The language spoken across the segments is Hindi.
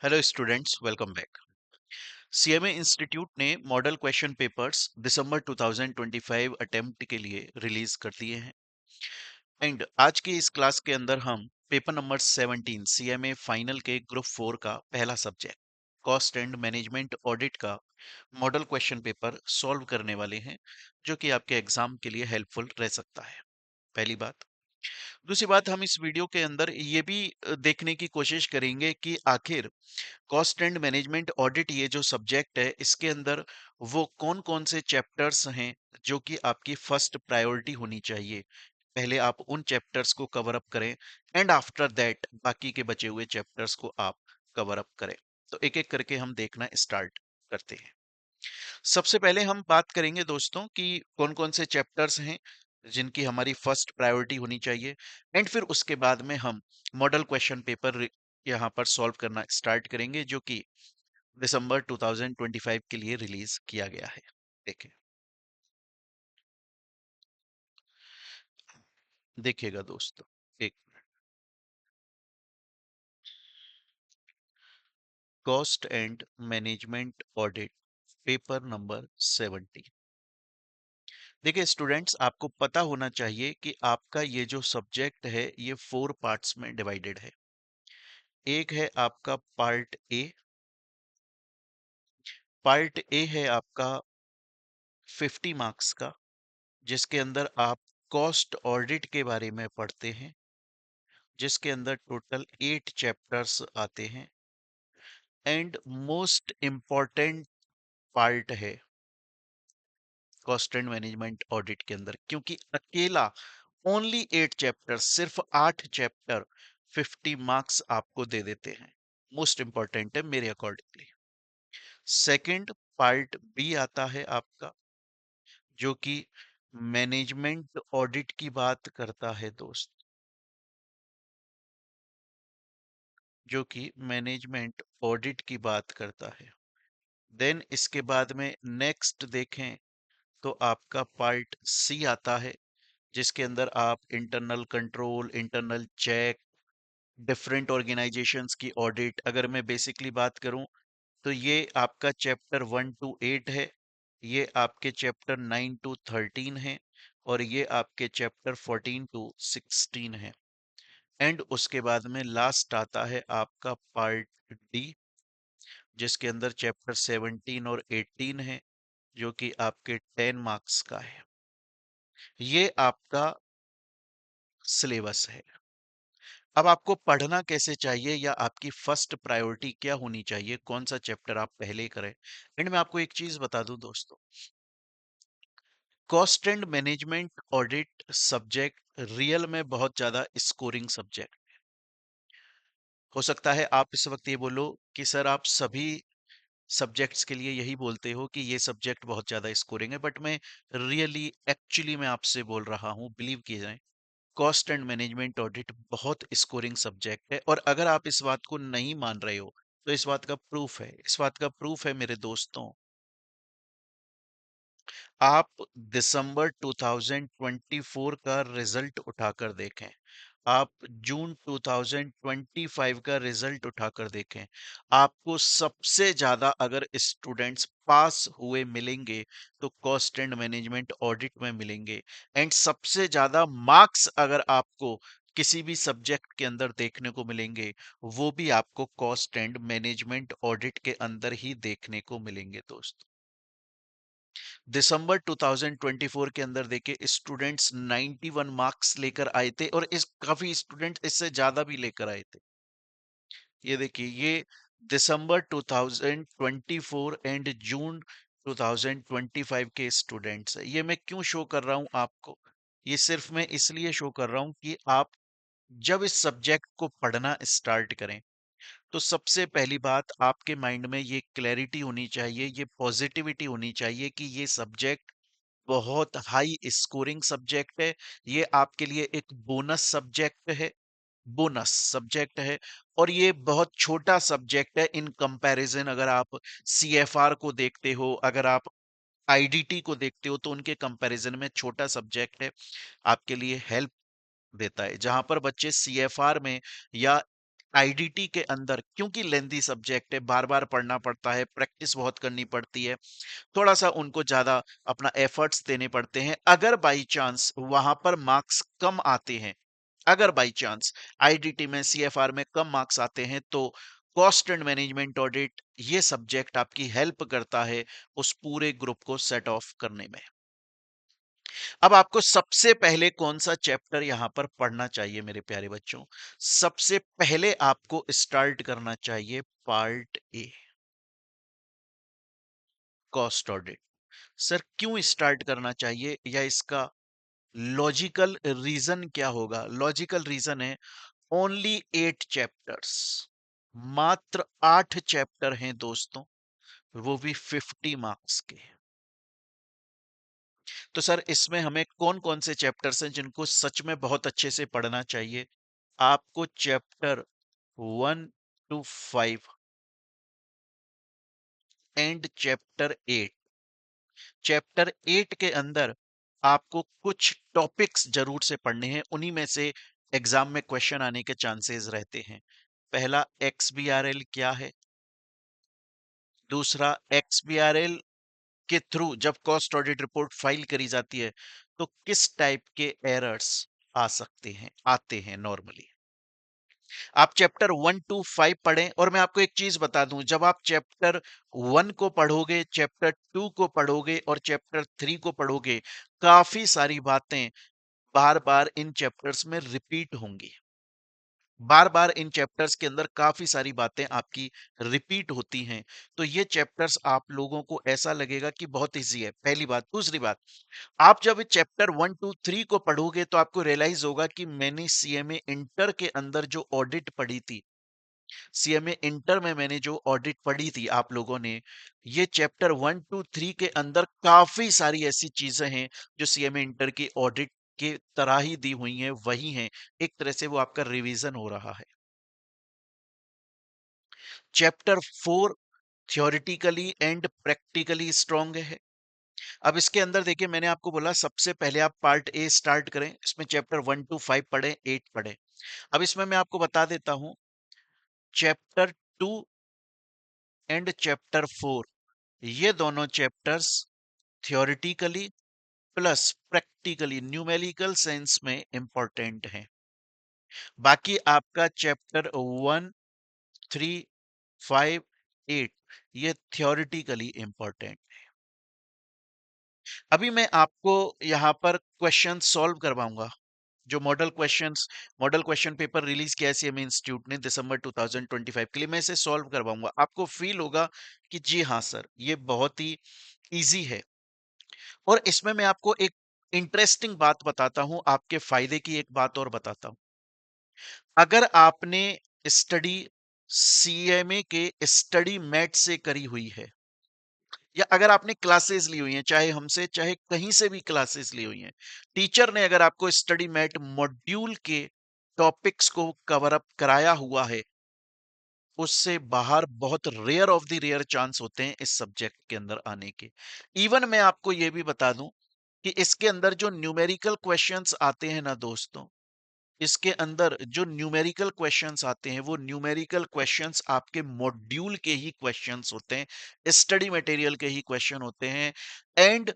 Hello students, welcome back. CMA institute ने मॉडल क्वेश्चन पेपर्स दिसंबर 2025 अटेम्प्ट के लिए रिलीज कर दिए हैं। एंड आज की इस क्लास के अंदर हम पेपर नंबर 17 सीएमए फाइनल के ग्रुप 4 का पहला subject cost and management audit का मॉडल क्वेश्चन पेपर सॉल्व करने वाले हैं, जो कि आपके एग्जाम के लिए हेल्पफुल रह सकता है। पहली बात। दूसरी बात, हम इस वीडियो के अंदर ये भी देखने की कोशिश करेंगे कि आखिर कॉस्ट एंड मैनेजमेंट ऑडिट ये जो सब्जेक्ट है, इसके अंदर वो कौन कौन से चैप्टर्स हैं जो कि आपकी फर्स्ट प्रायोरिटी होनी चाहिए। पहले आप उन चैप्टर्स को कवर अप करें एंड आफ्टर दैट बाकी के बचे हुए चैप्टर्स को आप कवर अप करें। तो एक एक करके हम देखना स्टार्ट करते हैं। सबसे पहले हम बात करेंगे दोस्तों कि कौन कौन से चैप्टर्स हैं जिनकी हमारी फर्स्ट प्रायोरिटी होनी चाहिए, एंड फिर उसके बाद में हम मॉडल क्वेश्चन पेपर यहाँ पर सॉल्व करना स्टार्ट करेंगे, जो कि दिसंबर 2025 के लिए रिलीज किया गया है। देखिए, देखिएगा दोस्तों, एक cost and management audit paper number 70। देखिए स्टूडेंट्स, आपको पता होना चाहिए कि आपका ये जो सब्जेक्ट है ये 4 पार्ट्स में डिवाइडेड है। एक है आपका पार्ट ए। पार्ट ए है आपका 50 मार्क्स का, जिसके अंदर आप कॉस्ट ऑडिट के बारे में पढ़ते हैं, जिसके अंदर टोटल 8 चैप्टर्स आते हैं। एंड मोस्ट इम्पॉर्टेंट पार्ट है कॉस्ट एंड मैनेजमेंट ऑडिट के अंदर, क्योंकि अकेला ओनली 8 चैप्टर, सिर्फ 8 चैप्टर 50 मार्क्स आपको दे देते हैं। मोस्ट इंपॉर्टेंट है मेरे अकॉर्डिंगली। सेकंड पार्ट बी आता है आपका, जो कि मैनेजमेंट ऑडिट की बात करता है दोस्त, जो कि मैनेजमेंट ऑडिट की बात करता है। देन इसके बाद में नेक्स्ट देखें तो आपका पार्ट सी आता है, जिसके अंदर आप internal control, internal check, different organisations की ऑडिट, अगर मैं बेसिकली बात करूं तो ये आपका चैप्टर 1 टू 8 है, ये आपके चैप्टर 9 टू 13 है, और ये आपके चैप्टर 14 टू 16 है। एंड उसके बाद में लास्ट आता है आपका पार्ट डी, जिसके अंदर चैप्टर 17 और 18 है, जो कि आपके 10 मार्क्स का है। ये आपका सिलेबस है। अब आपको पढ़ना कैसे चाहिए या आपकी फर्स्ट प्रायोरिटी क्या होनी चाहिए, कौन सा चैप्टर आप पहले करें। एंड मैं आपको एक चीज बता दूं दोस्तों, cost and management audit subject real में बहुत ज्यादा स्कोरिंग सब्जेक्ट हो सकता है। आप इस वक्त ये बोलो कि सर आप सभी सब्जेक्ट्स के लिए यही बोलते हो कि ये सब्जेक्ट बहुत ज्यादा स्कोरिंग है, बट मैं रियली एक्चुअली मैं आपसे बोल रहा हूँ, बिलीव कीजिए, कॉस्ट एंड मैनेजमेंट ऑडिट बहुत स्कोरिंग सब्जेक्ट है। और अगर आप इस बात को नहीं मान रहे हो तो इस बात का प्रूफ है, इस बात का प्रूफ है मेरे दोस्तों। आप दिसंबर 2024 का रिजल्ट उठाकर देखें, आप जून 2025 का रिजल्ट उठाकर देखें, आपको सबसे ज्यादा अगर स्टूडेंट्स पास हुए मिलेंगे तो कॉस्ट एंड मैनेजमेंट ऑडिट में मिलेंगे। एंड सबसे ज्यादा मार्क्स अगर आपको किसी भी सब्जेक्ट के अंदर देखने को मिलेंगे, वो भी आपको कॉस्ट एंड मैनेजमेंट ऑडिट के अंदर ही देखने को मिलेंगे दोस्त। दिसंबर 2024 के अंदर देखिए स्टूडेंट्स 91 मार्क्स लेकर आए थे, और इस काफी स्टूडेंट्स इससे ज्यादा भी लेकर आए थे। ये देखिए, ये दिसंबर 2024 एंड जून 2025 के स्टूडेंट्स है। ये मैं क्यों शो कर रहा हूं आपको, ये सिर्फ मैं इसलिए शो कर रहा हूं कि आप जब इस सब्जेक्ट को पढ़ना स्टार्ट करें तो सबसे पहली बात आपके माइंड में ये क्लैरिटी होनी चाहिए, ये पॉजिटिविटी होनी चाहिए कि ये सब्जेक्ट बहुत हाई स्कोरिंग सब्जेक्ट है। ये आपके लिए एक बोनस सब्जेक्ट है, बोनस सब्जेक्ट है। और ये बहुत छोटा सब्जेक्ट है इन कंपैरिजन, अगर आप सीएफआर को देखते हो, अगर आप आईडीटी को देखते हो, तो उनके कंपैरिजन में छोटा सब्जेक्ट है। आपके लिए हेल्प देता है, जहां पर बच्चे सीएफआर में या आईडीटी के अंदर, क्योंकि लेंथी सब्जेक्ट है, बार बार पढ़ना पड़ता है, प्रैक्टिस बहुत करनी पड़ती है, थोड़ा सा उनको ज्यादा अपना एफर्ट्स देने पड़ते हैं। अगर बाई चांस वहां पर मार्क्स कम आते हैं, अगर बाई चांस आईडीटी में, सीएफआर में कम मार्क्स आते हैं, तो कॉस्ट एंड मैनेजमेंट ऑडिट ये सब्जेक्ट आपकी हेल्प करता है उस पूरे ग्रुप को सेट ऑफ करने में। अब आपको सबसे पहले कौन सा चैप्टर यहां पर पढ़ना चाहिए मेरे प्यारे बच्चों? सबसे पहले आपको स्टार्ट करना चाहिए part A, cost audit. Sir क्यों स्टार्ट करना चाहिए, या इसका लॉजिकल रीजन क्या होगा? लॉजिकल रीजन है, ओनली 8 चैप्टर्स, मात्र 8 चैप्टर हैं दोस्तों, वो भी 50 मार्क्स के। तो सर इसमें हमें कौन कौन से चैप्टर्स हैं जिनको सच में बहुत अच्छे से पढ़ना चाहिए? आपको chapter 1 to 5 and chapter 8, chapter 8 के अंदर आपको कुछ टॉपिक्स जरूर से पढ़ने हैं, उन्हीं में से एग्जाम में क्वेश्चन आने के चांसेस रहते हैं। पहला, एक्सबीआरएल क्या है? दूसरा, एक्सबीआरएल के थ्रू जब कॉस्ट ऑडिट रिपोर्ट फाइल करी जाती है तो किस टाइप के एरर्स आ सकते हैं, आते हैं नॉर्मली। आप चैप्टर 1 to 5 पढ़ें, और मैं आपको एक चीज बता दूं, जब आप चैप्टर 1 को पढ़ोगे, चैप्टर 2 को पढ़ोगे और चैप्टर 3 को पढ़ोगे, काफी सारी बातें बार बार इन चैप्टर्स में रिपीट होंगी। बार बार इन चैप्टर्स के अंदर काफी सारी बातें आपकी रिपीट होती हैं। तो ये चैप्टर्स आप लोगों को ऐसा लगेगा कि बहुत इजी है, पहली बात। दूसरी बात, आप जब चैप्टर 1 to 3 को पढ़ोगे तो आपको रियलाइज होगा कि मैंने सीएमए इंटर के अंदर जो ऑडिट पढ़ी थी, सीएमए इंटर में मैंने जो ऑडिट पढ़ी थी आप लोगों ने, ये चैप्टर 1 to 3 के अंदर काफी सारी ऐसी चीजें हैं जो सीएमए इंटर की ऑडिट के तरह ही दी हुई हैं, वही हैं। एक तरह से वो आपका रिवीजन हो रहा है। Chapter 4 theoretically and practically strong है। अब इसके अंदर देखिए, मैंने आपको बोला सबसे पहले आप पार्ट ए स्टार्ट करें, इसमें चैप्टर 1 to 5 पढ़ें, 8 पढ़ें। अब इसमें मैं आपको बता देता हूं, चैप्टर 2 एंड चैप्टर 4, ये दोनों chapters theoretically plus practically numerical sense में इंपॉर्टेंट हैं। बाकी आपका चैप्टर 1, 3, 5, 8 ये थ्योरेटिकली इंपॉर्टेंट। अभी मैं आपको यहाँ पर क्वेश्चन सॉल्व करवाऊंगा, जो मॉडल क्वेश्चन पेपर रिलीज किया है सीएमए इंस्टीट्यूट ने दिसंबर 2025 के लिए, मैं इसे सॉल्व करवाऊंगा। आपको फील होगा कि जी हाँ सर, ये बहुत ही इजी है। और इसमें मैं आपको एक इंटरेस्टिंग बात बताता हूं, आपके फायदे की एक बात और बताता हूं। अगर आपने स्टडी सीएमए के स्टडी मैट से करी हुई है, या अगर आपने क्लासेस ली हुई हैं, चाहे हमसे चाहे कहीं से भी क्लासेस ली हुई हैं, टीचर ने अगर आपको स्टडी मैट मॉड्यूल के टॉपिक्स को कवर अप कराया हुआ है, उससे बाहर बहुत rare of the rare chance होते हैं इस सब्जेक्ट के अंदर आने के। इवन मैं आपको यह भी बता दूं कि इसके अंदर जो न्यूमेरिकल क्वेश्चंस आते हैं ना दोस्तों, इसके अंदर जो न्यूमेरिकल क्वेश्चंस आते हैं, वो न्यूमेरिकल क्वेश्चंस आपके मॉड्यूल के ही क्वेश्चंस होते हैं, स्टडी मटेरियल के ही क्वेश्चन होते हैं। एंड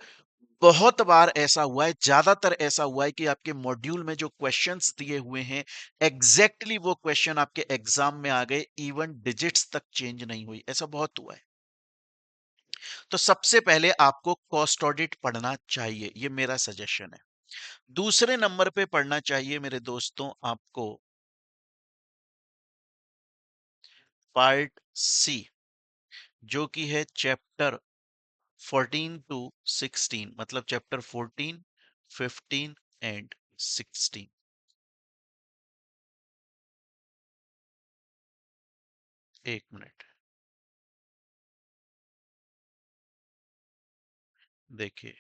बहुत बार ऐसा हुआ है, ज्यादातर ऐसा हुआ है कि आपके मॉड्यूल में जो क्वेश्चंस दिए हुए हैं, एग्जैक्टली वो क्वेश्चन आपके एग्जाम में आ गए, इवन डिजिट्स तक चेंज नहीं हुई, ऐसा बहुत हुआ है। तो सबसे पहले आपको कॉस्ट ऑडिट पढ़ना चाहिए, ये मेरा सजेशन है। दूसरे नंबर पे पढ़ना चाहिए मेरे दोस्तों आपको पार्ट सी, जो कि है चैप्टर 14 to 16, मतलब चैप्टर 14, 15 एंड 16। एक मिनट देखिए,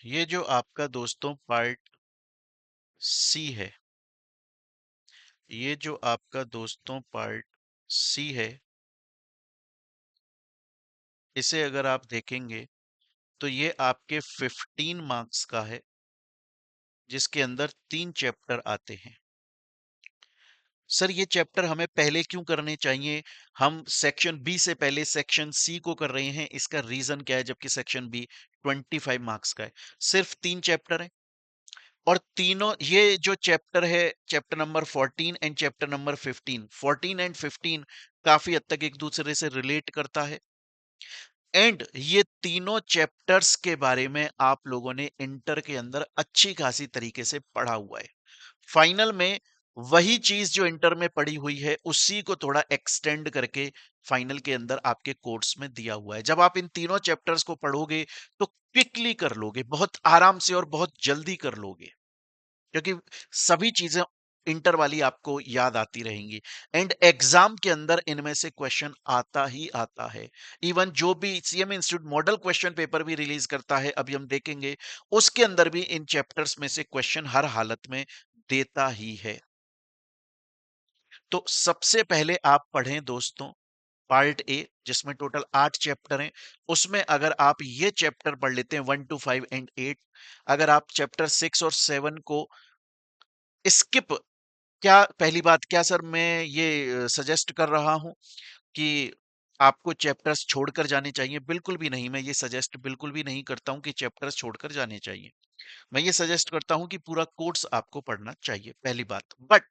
ये जो आपका दोस्तों पार्ट सी है, ये जो आपका दोस्तों पार्ट सी है, इसे अगर आप देखेंगे तो ये आपके 15 मार्क्स का है, जिसके अंदर 3 चैप्टर आते हैं। सर ये चैप्टर हमें पहले क्यों करने चाहिए? हम सेक्शन बी से पहले सेक्शन सी को कर रहे हैं, इसका रीजन क्या है जबकि सेक्शन बी 25 मार्क्स का है? सिर्फ 3 चैप्टर है और तीनों ये जो चैप्टर है, chapter number 14 and chapter number 15, 14 and 15 काफी हद तक एक दूसरे से रिलेट करता है एंड ये तीनों चैप्टर्स के बारे में आप लोगों ने इंटर के अंदर अच्छी खासी तरीके से पढ़ा हुआ है। फाइनल में वही चीज जो इंटर में पड़ी हुई है उसी को थोड़ा एक्सटेंड करके फाइनल के अंदर आपके कोर्स में दिया हुआ है। जब आप इन तीनों चैप्टर्स को पढ़ोगे तो क्विकली कर लोगे, बहुत आराम से और बहुत जल्दी कर लोगे, क्योंकि सभी चीजें इंटर वाली आपको याद आती रहेंगी एंड एग्जाम के अंदर इनमें से क्वेश्चन आता ही आता है। इवन जो भी CMA institute model question paper भी रिलीज करता है, अभी हम देखेंगे, उसके अंदर भी इन चैप्टर्स में से क्वेश्चन हर हालत में देता ही है। तो सबसे पहले आप पढ़ें दोस्तों पार्ट ए, जिसमें टोटल 8 चैप्टर हैं। उसमें अगर आप ये चैप्टर पढ़ लेते हैं 1 to 5 एंड 8, अगर आप चैप्टर 6 और 7 को स्किप, क्या पहली बात, क्या सर मैं ये सजेस्ट कर रहा हूं कि आपको चैप्टर्स छोड़कर जाने चाहिए? बिल्कुल भी नहीं, मैं ये सजेस्ट बिल्कुल भी नहीं करता हूं कि चैप्टर्स छोड़कर जाने चाहिए। मैं ये सजेस्ट करता हूं कि पूरा कोर्स आपको पढ़ना चाहिए, पहली बात। बट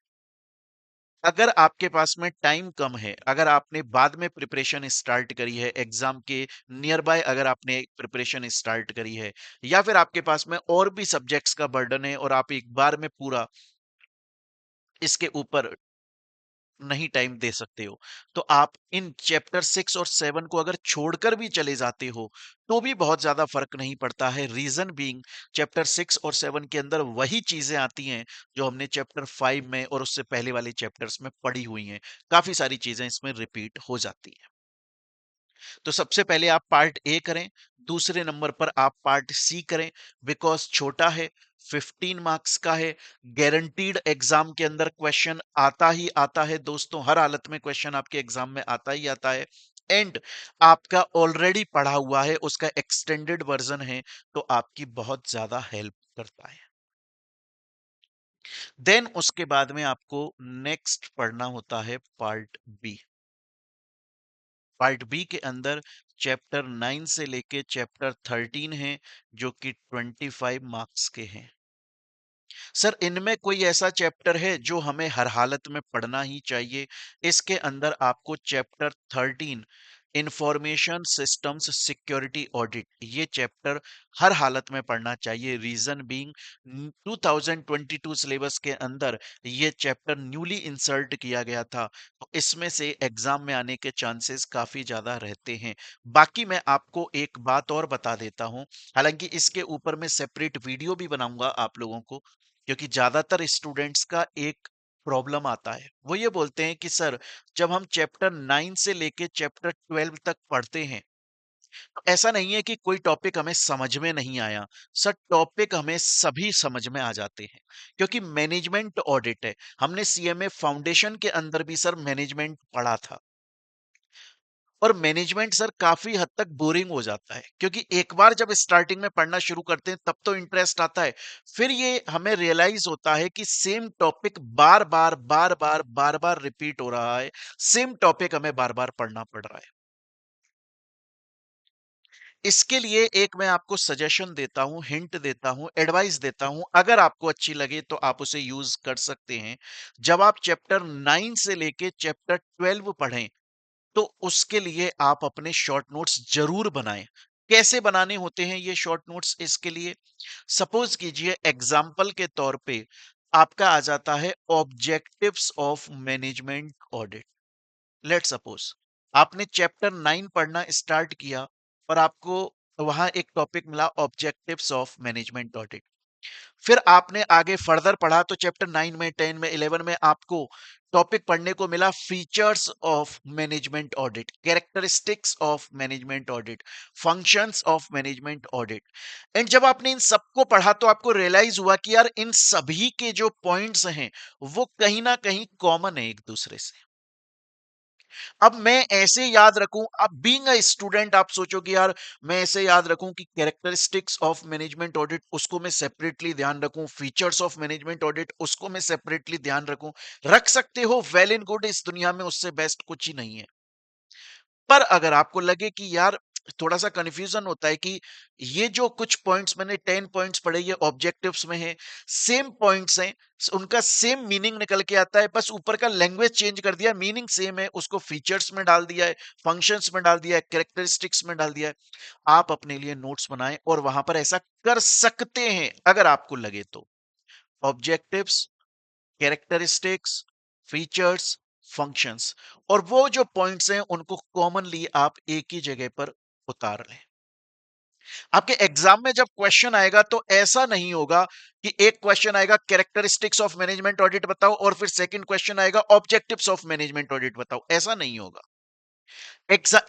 अगर आपके पास में टाइम कम है, अगर आपने बाद में प्रिपरेशन स्टार्ट करी है एग्जाम के नियर बाय, अगर आपने प्रिपरेशन स्टार्ट करी है, या फिर आपके पास में और भी सब्जेक्ट्स का बर्डन है और आप एक बार में पूरा इसके ऊपर नहीं टाइम दे सकते हो, तो आप इन चैप्टर 6 और 7 को अगर छोड़कर भी चले जाते हो तो भी बहुत ज्यादा फर्क नहीं पड़ता है। रीजन बीइंग, चैप्टर 6 और 7 के अंदर वही चीजें आती हैं जो हमने चैप्टर 5 में और उससे पहले वाले चैप्टर्स में पढ़ी हुई हैं। काफी सारी चीजें इसमें रिपीट हो जाती हैं। तो सबसे पहले आप पार्ट ए करें, दूसरे नंबर पर आप पार्ट सी करें, बिकॉज छोटा है, 15 मार्क्स का है, गारंटीड एग्जाम के अंदर क्वेश्चन आता ही आता है दोस्तों, हर हालत में क्वेश्चन आपके एग्जाम में आता ही आता है एंड आपका ऑलरेडी पढ़ा हुआ है, उसका एक्सटेंडेड वर्जन है, तो आपकी बहुत ज्यादा हेल्प करता है। देन उसके बाद में आपको नेक्स्ट पढ़ना होता है पार्ट बी। पार्ट बी के अंदर चैप्टर 9 से लेके चैप्टर 13 है, जो कि 25 मार्क्स के हैं। सर इनमें कोई ऐसा चैप्टर है जो हमें हर हालत में पढ़ना ही चाहिए? इसके अंदर आपको chapter 13 information systems security audit, ये चैप्टर हर हालत में पढ़ना चाहिए। रीजन बीइंग, 2022 सिलेबस के अंदर ये चैप्टर न्यूली इंसर्ट किया गया था, तो इसमें से एग्जाम में आने के चांसेस काफी ज्यादा रहते हैं। बाकी मैं आपको एक बात और बता देता हूं, हालांकि इसके ऊपर मैं सेपरेट वीडियो भी बनाऊंगा आप लोगों को, क्योंकि ज्यादातर स्टूडेंट्स का एक प्रॉब्लम आता है, वो ये बोलते हैं कि सर जब हम चैप्टर 9 से लेके चैप्टर 12 तक पढ़ते हैं, तो ऐसा नहीं है कि कोई टॉपिक हमें समझ में नहीं आया। सर टॉपिक हमें सभी समझ में आ जाते हैं, क्योंकि मैनेजमेंट ऑडिट है। हमने सीएमए फाउंडेशन के अंदर भी सर मैनेजमेंट पढ़ा था, और मैनेजमेंट सर काफी हद तक बोरिंग हो जाता है, क्योंकि एक बार जब स्टार्टिंग में पढ़ना शुरू करते हैं तब तो इंटरेस्ट आता है, फिर ये हमें रियलाइज होता है कि सेम टॉपिक बार बार बार बार बार बार रिपीट हो रहा है, सेम टॉपिक हमें बार बार पढ़ना पड़ रहा है। इसके लिए एक मैं आपको सजेशन देता हूं, हिंट देता हूं, एडवाइस देता हूं, अगर आपको अच्छी लगे तो आप उसे यूज कर सकते हैं। जब आप चैप्टर 9 से लेके चैप्टर 12 पढ़ें, तो उसके लिए आप अपने शॉर्ट नोट्स जरूर बनाएं। कैसे बनाने होते हैं ये शॉर्ट नोट्स? इसके लिए सपोज कीजिए एग्जाम्पल के तौर पे आपका आ जाता है objectives of management audit. Let suppose आपने चैप्टर 9 पढ़ना स्टार्ट किया और आपको वहां एक टॉपिक मिला ऑब्जेक्टिव्स ऑफ मैनेजमेंट ऑडिट। फिर आपने आगे फर्दर पढ़ा तो चैप्टर 9 में, 10 में, 11 में आपको टॉपिक पढ़ने को मिला features of management audit, characteristics of management audit, functions of management audit. And जब आपने इन सबको पढ़ा तो आपको रियलाइज हुआ कि यार इन सभी के जो पॉइंट्स हैं वो कहीं ना कहीं कॉमन है एक दूसरे से। अब मैं ऐसे याद रखूं, अब बीइंग अ स्टूडेंट आप सोचो कि यार मैं ऐसे याद रखूं कि कैरेक्टरिस्टिक्स ऑफ मैनेजमेंट ऑडिट उसको मैं सेपरेटली ध्यान रखूं, फीचर्स ऑफ मैनेजमेंट ऑडिट उसको मैं सेपरेटली ध्यान रखूं। रख सकते हो, वेल एंड गुड, इस दुनिया में उससे बेस्ट कुछ ही नहीं है। पर अगर आपको लगे कि यार थोड़ा सा कंफ्यूजन होता है कि ये जो कुछ पॉइंट्स मैंने 10 पॉइंट्स पढ़े ये ऑब्जेक्टिव्स में है, सेम पॉइंट्स हैं, उनका सेम मीनिंग निकल के आता है, बस ऊपर का लैंग्वेज चेंज कर दिया, मीनिंग सेम है, उसको फीचर्स में डाल दिया है, फंक्शंस में डाल दिया है, कैरेक्टरिस्टिक्स में डाल दिया है। आप अपने लिए नोट्स बनाएं और वहां पर ऐसा कर सकते हैं अगर आपको लगे तो। ऑब्जेक्टिव्स, कैरेक्टरिस्टिक्स, फीचर्स, फंक्शंस, और वो जो पॉइंट्स हैं उनको कॉमनली आप एक ही जगह पर उतार लें। आपके एग्जाम में जब क्वेश्चन आएगा तो ऐसा नहीं होगा कि एक क्वेश्चन आएगा कैरेक्टरिस्टिक्स ऑफ मैनेजमेंट ऑडिट बताओ और फिर सेकंड क्वेश्चन आएगा ऑब्जेक्टिव्स ऑफ मैनेजमेंट ऑडिट बताओ, ऐसा नहीं होगा।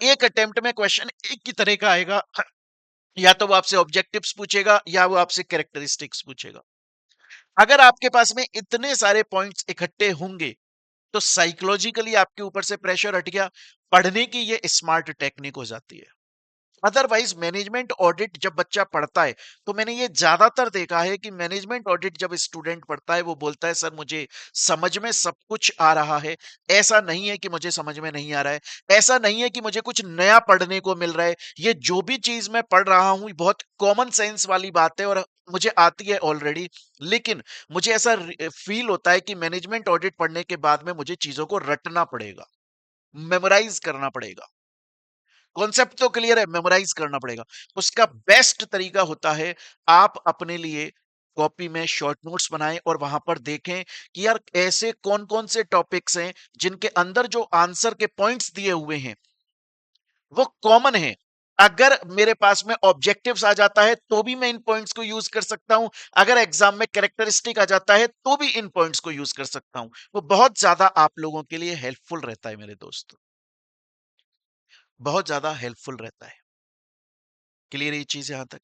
एक अटेम्प्ट में क्वेश्चन एक ही तरह का आएगा, या तो वो आपसे ऑब्जेक्टिव्स पूछेगा या वो आपसे कैरेक्टरिस्टिक्स पूछेगा। अगर आपके पास में इतने सारे पॉइंट्स इकट्ठे होंगे तो साइकोलॉजिकली आपके ऊपर से प्रेशर हट गया, पढ़ने की ये स्मार्ट टेक्निक हो जाती है। अदरवाइज मैनेजमेंट ऑडिट जब बच्चा पढ़ता है तो मैंने ये ज्यादातर देखा है कि मैनेजमेंट ऑडिट जब स्टूडेंट पढ़ता है वो बोलता है सर मुझे समझ में सब कुछ आ रहा है, ऐसा नहीं है कि मुझे समझ में नहीं आ रहा है, ऐसा नहीं है कि मुझे कुछ नया पढ़ने को मिल रहा है, ये जो भी चीज मैं पढ़ रहा हूं बहुत कॉमन सेंस वाली बात है और मुझे आती है ऑलरेडी। लेकिन मुझे ऐसा फील होता है कि मैनेजमेंट ऑडिट पढ़ने के बाद में मुझे चीजों को रटना पड़ेगा, मेमोराइज करना पड़ेगा। कॉन्सेप्ट तो क्लियर है, मेमोराइज करना पड़ेगा। उसका बेस्ट तरीका होता है आप अपने लिए कॉपी में शॉर्ट नोट्स बनाएं और वहां पर देखें कि यार ऐसे कौन कौन से टॉपिक्स हैं जिनके अंदर जो आंसर के पॉइंट्स दिए हुए हैं वो कॉमन है। अगर मेरे पास में ऑब्जेक्टिव्स आ जाता है तो भी मैं इन पॉइंट्स को यूज कर सकता हूं, अगर एग्जाम में कैरेक्टरिस्टिक आ जाता है तो भी इन पॉइंट्स को यूज कर सकता हूं। वो बहुत ज्यादा आप लोगों के लिए हेल्पफुल रहता है मेरे दोस्त, बहुत ज्यादा हेल्पफुल रहता है। क्लियर ये चीज यहां तक?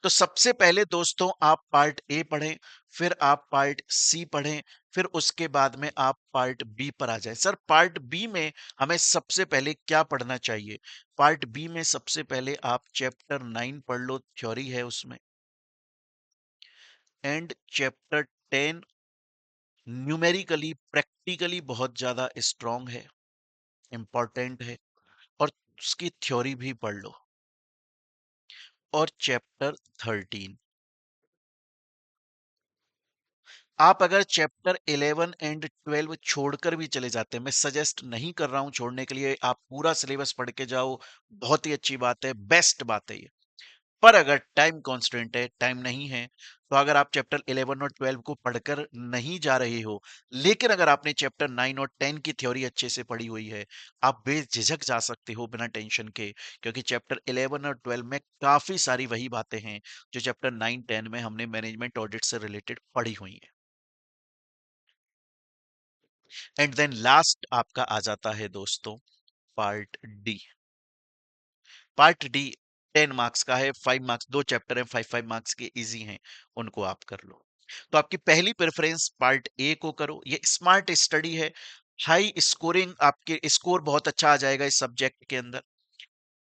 तो सबसे पहले दोस्तों आप पार्ट ए पढ़ें, फिर आप पार्ट सी पढ़ें, फिर उसके बाद में आप पार्ट बी पर आ जाएं। सर पार्ट बी में हमें सबसे पहले क्या पढ़ना चाहिए? पार्ट बी में सबसे पहले आप चैप्टर 9 पढ़ लो, थ्योरी है उसमें, एंड चैप्टर 10 न्यूमेरिकली प्रैक्टिकली बहुत ज्यादा स्ट्रांग है, इंपॉर्टेंट है, और उसकी थ्योरी भी पढ़ लो। और चैप्टर 13, आप अगर चैप्टर 11 एंड 12 छोड़कर भी चले जाते हैं, मैं सजेस्ट नहीं कर रहा हूं छोड़ने के लिए, आप पूरा सिलेबस पढ़ के जाओ, बहुत ही अच्छी बात है, बेस्ट बात है ये। पर अगर टाइम कांस्टेंट है, टाइम नहीं है, तो अगर आप चैप्टर 11 और 12 को पढ़कर नहीं जा रहे हो, लेकिन अगर आपने चैप्टर 9 और 10 की थ्योरी अच्छे से पढ़ी हुई है, आप बेझिझक जा सकते हो बिना टेंशन के, क्योंकि चैप्टर 11 और 12 में काफी सारी वही बातें हैं जो चैप्टर 9 10 में हमने मैनेजमेंट ऑडिट से रिलेटेड पढ़ी हुई हैं। एंड देन लास्ट आपका आ जाता है दोस्तों part D. Part D 10 marks का है, 5 मार्क्स, दो चैप्टर हैं, 5 मार्क्स के इजी हैं, उनको आप कर लो। तो आपकी पहली प्रेफरेंस पार्ट ए को करो, ये स्मार्ट स्टडी है, हाई स्कोरिंग, आपके स्कोर बहुत अच्छा आ जाएगा इस सब्जेक्ट के अंदर।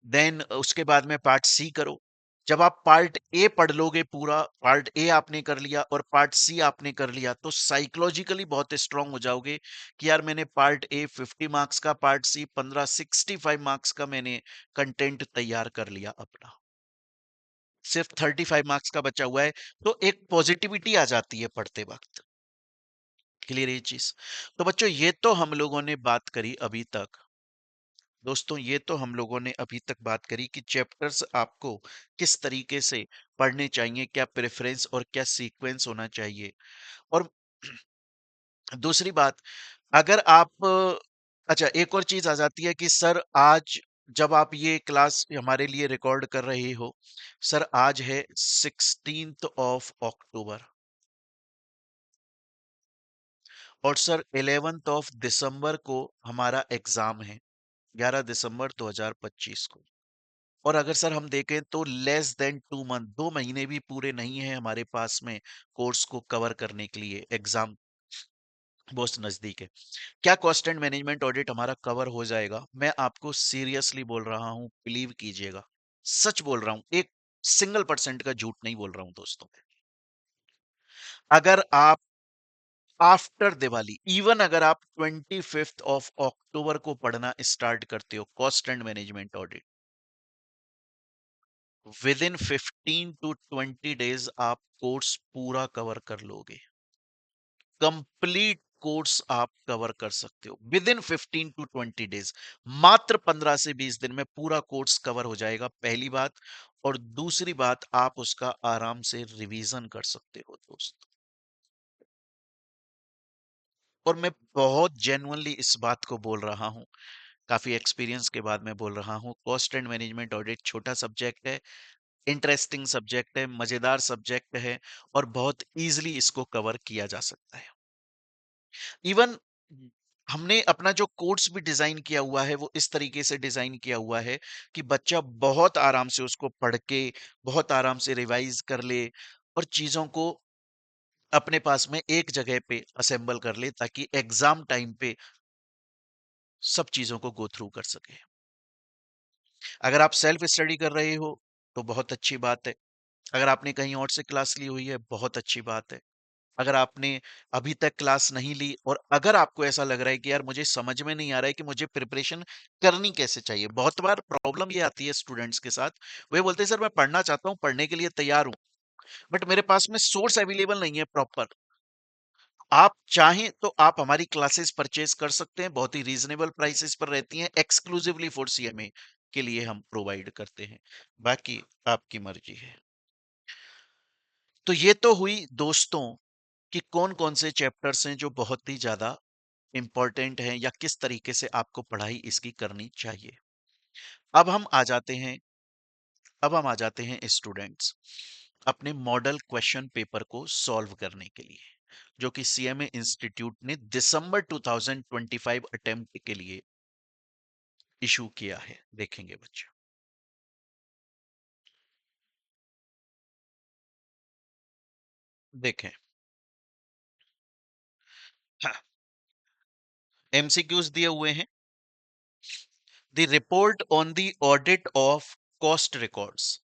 देन उसके बाद में पार्ट सी करो। जब आप पार्ट ए पढ़ लोगे पूरा, पार्ट ए आपने कर लिया और पार्ट सी आपने कर लिया, तो साइकोलॉजिकली बहुत स्ट्रांग हो जाओगे कि यार मैंने पार्ट ए 50 मार्क्स का, पार्ट सी 15 65 मार्क्स का मैंने कंटेंट तैयार कर लिया अपना, सिर्फ 35 मार्क्स का बचा हुआ है। तो एक पॉजिटिविटी आ जाती है पढ़ते वक्त। क्लियर ये चीज? तो बच्चों ये तो हम लोगों ने बात करी अभी तक, दोस्तों ये तो हम लोगों ने अभी तक बात करी कि चैप्टर्स आपको किस तरीके से पढ़ने चाहिए, क्या प्रेफरेंस और क्या सीक्वेंस होना चाहिए। और दूसरी बात, अगर आप अच्छा एक और चीज आ जाती है कि सर आज जब आप ये क्लास हमारे लिए रिकॉर्ड कर रहे हो, सर आज है 16 ऑफ अक्टूबर और सर 11 दिसंबर को हमारा एग्जाम है, 11 दिसंबर 2025 को। और अगर सर हम देखें तो लेस देन 2 मंथ, 2 महीने भी पूरे नहीं है हमारे पास में कोर्स को कवर करने के लिए, एग्जाम बहुत नजदीक है। क्या कॉस्ट एंड मैनेजमेंट ऑडिट हमारा कवर हो जाएगा? मैं आपको सीरियसली बोल रहा हूं, बिलीव कीजिएगा, सच बोल रहा हूं, एक सिंगल परसेंट का झूठ नहीं बोल रहा हूं दोस्तों। अगर आप आफ्टर दिवाली, इवन अगर आप 25 ऑफ अक्टूबर को पढ़ना स्टार्ट करते हो cost and management audit, with in 15 to 20 days आप कोर्स पूरा कवर कर लोगे। कंप्लीट कोर्स आप कवर कर सकते हो विद इन 15 to 20 डेज। मात्र 15 से 20 दिन में पूरा कोर्स कवर हो जाएगा, पहली बात। और दूसरी बात, आप उसका आराम से रिवीजन कर सकते हो दोस्त। और मैं बहुत जेन्युइनली इस बात को बोल रहा हूं, काफी एक्सपीरियंस के बाद मैं बोल रहा हूं, कॉस्ट एंड मैनेजमेंट ऑडिट छोटा सब्जेक्ट है, इंटरेस्टिंग सब्जेक्ट है, मजेदार सब्जेक्ट है, और बहुत इजीली इसको कवर किया जा सकता है। इवन हमने अपना जो कोर्स भी डिजाइन किया हुआ है वो इस तरीके से डिजाइन किया हुआ है कि बच्चा बहुत आराम से उसको पढ़ के, बहुत आराम से रिवाइज कर ले, और चीजों को अपने पास में एक जगह पे असेंबल कर ले, ताकि एग्जाम टाइम पे सब चीजों को गो थ्रू कर सके। अगर आप सेल्फ स्टडी कर रहे हो तो बहुत अच्छी बात है। अगर आपने कहीं और से क्लास ली हुई है, बहुत अच्छी बात है। अगर आपने अभी तक क्लास नहीं ली, और अगर आपको ऐसा लग रहा है कि यार मुझे समझ में नहीं आ रहा है कि मुझे प्रिपरेशन करनी कैसे चाहिए, बहुत बार प्रॉब्लम ये आती है स्टूडेंट्स के साथ। वे बोलते हैं सर मैं पढ़ना चाहता हूँ, पढ़ने के लिए तैयार हूँ, बट मेरे पास में सोर्स अवेलेबल नहीं है प्रॉपर। आप चाहें तो आप हमारी क्लासेस परचेज कर सकते हैं, बहुत ही रीजनेबल प्राइसेस पर रहती हैं, एक्सक्लूसिवली फॉर सीएमए के लिए हम प्रोवाइड करते हैं। बाकी आपकी मर्जी है। तो ये तो हुई दोस्तों कि कौन कौन से चैप्टर्स हैं जो बहुत ही ज्यादा इंपॉर्टेंट है, या किस तरीके से आपको पढ़ाई इसकी करनी चाहिए। अब हम आ जाते हैं अब हम आ जाते हैं स्टूडेंट्स अपने मॉडल क्वेश्चन पेपर को सॉल्व करने के लिए, जो कि सीएमए इंस्टीट्यूट ने दिसंबर 2025 अटेम्प्ट के लिए इशू किया है। देखेंगे बच्चे, देखें। हाँ, एमसीक्यूज दिए हुए हैं। The report on the audit of cost records,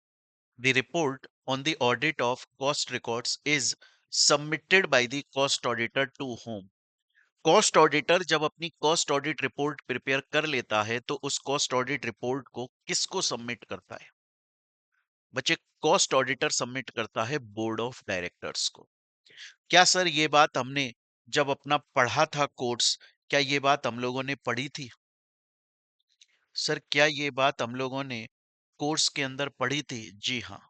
the report on the audit of cost records is submitted by the cost auditor to whom? Cost auditor जब अपनी कॉस्ट ऑडिट रिपोर्ट प्रिपेयर कर लेता है तो उस कॉस्ट ऑडिट रिपोर्ट को किसको सबमिट करता है? बच्चे, कॉस्ट ऑडिटर सबमिट करता है बोर्ड ऑफ डायरेक्टर्स को। क्या सर ये बात हमने जब अपना पढ़ा था कोर्स, क्या ये बात हम लोगों ने पढ़ी थी? सर क्या ये बात हम लोगों ने कोर्स के अंदर पढ़ी थी? जी हाँ।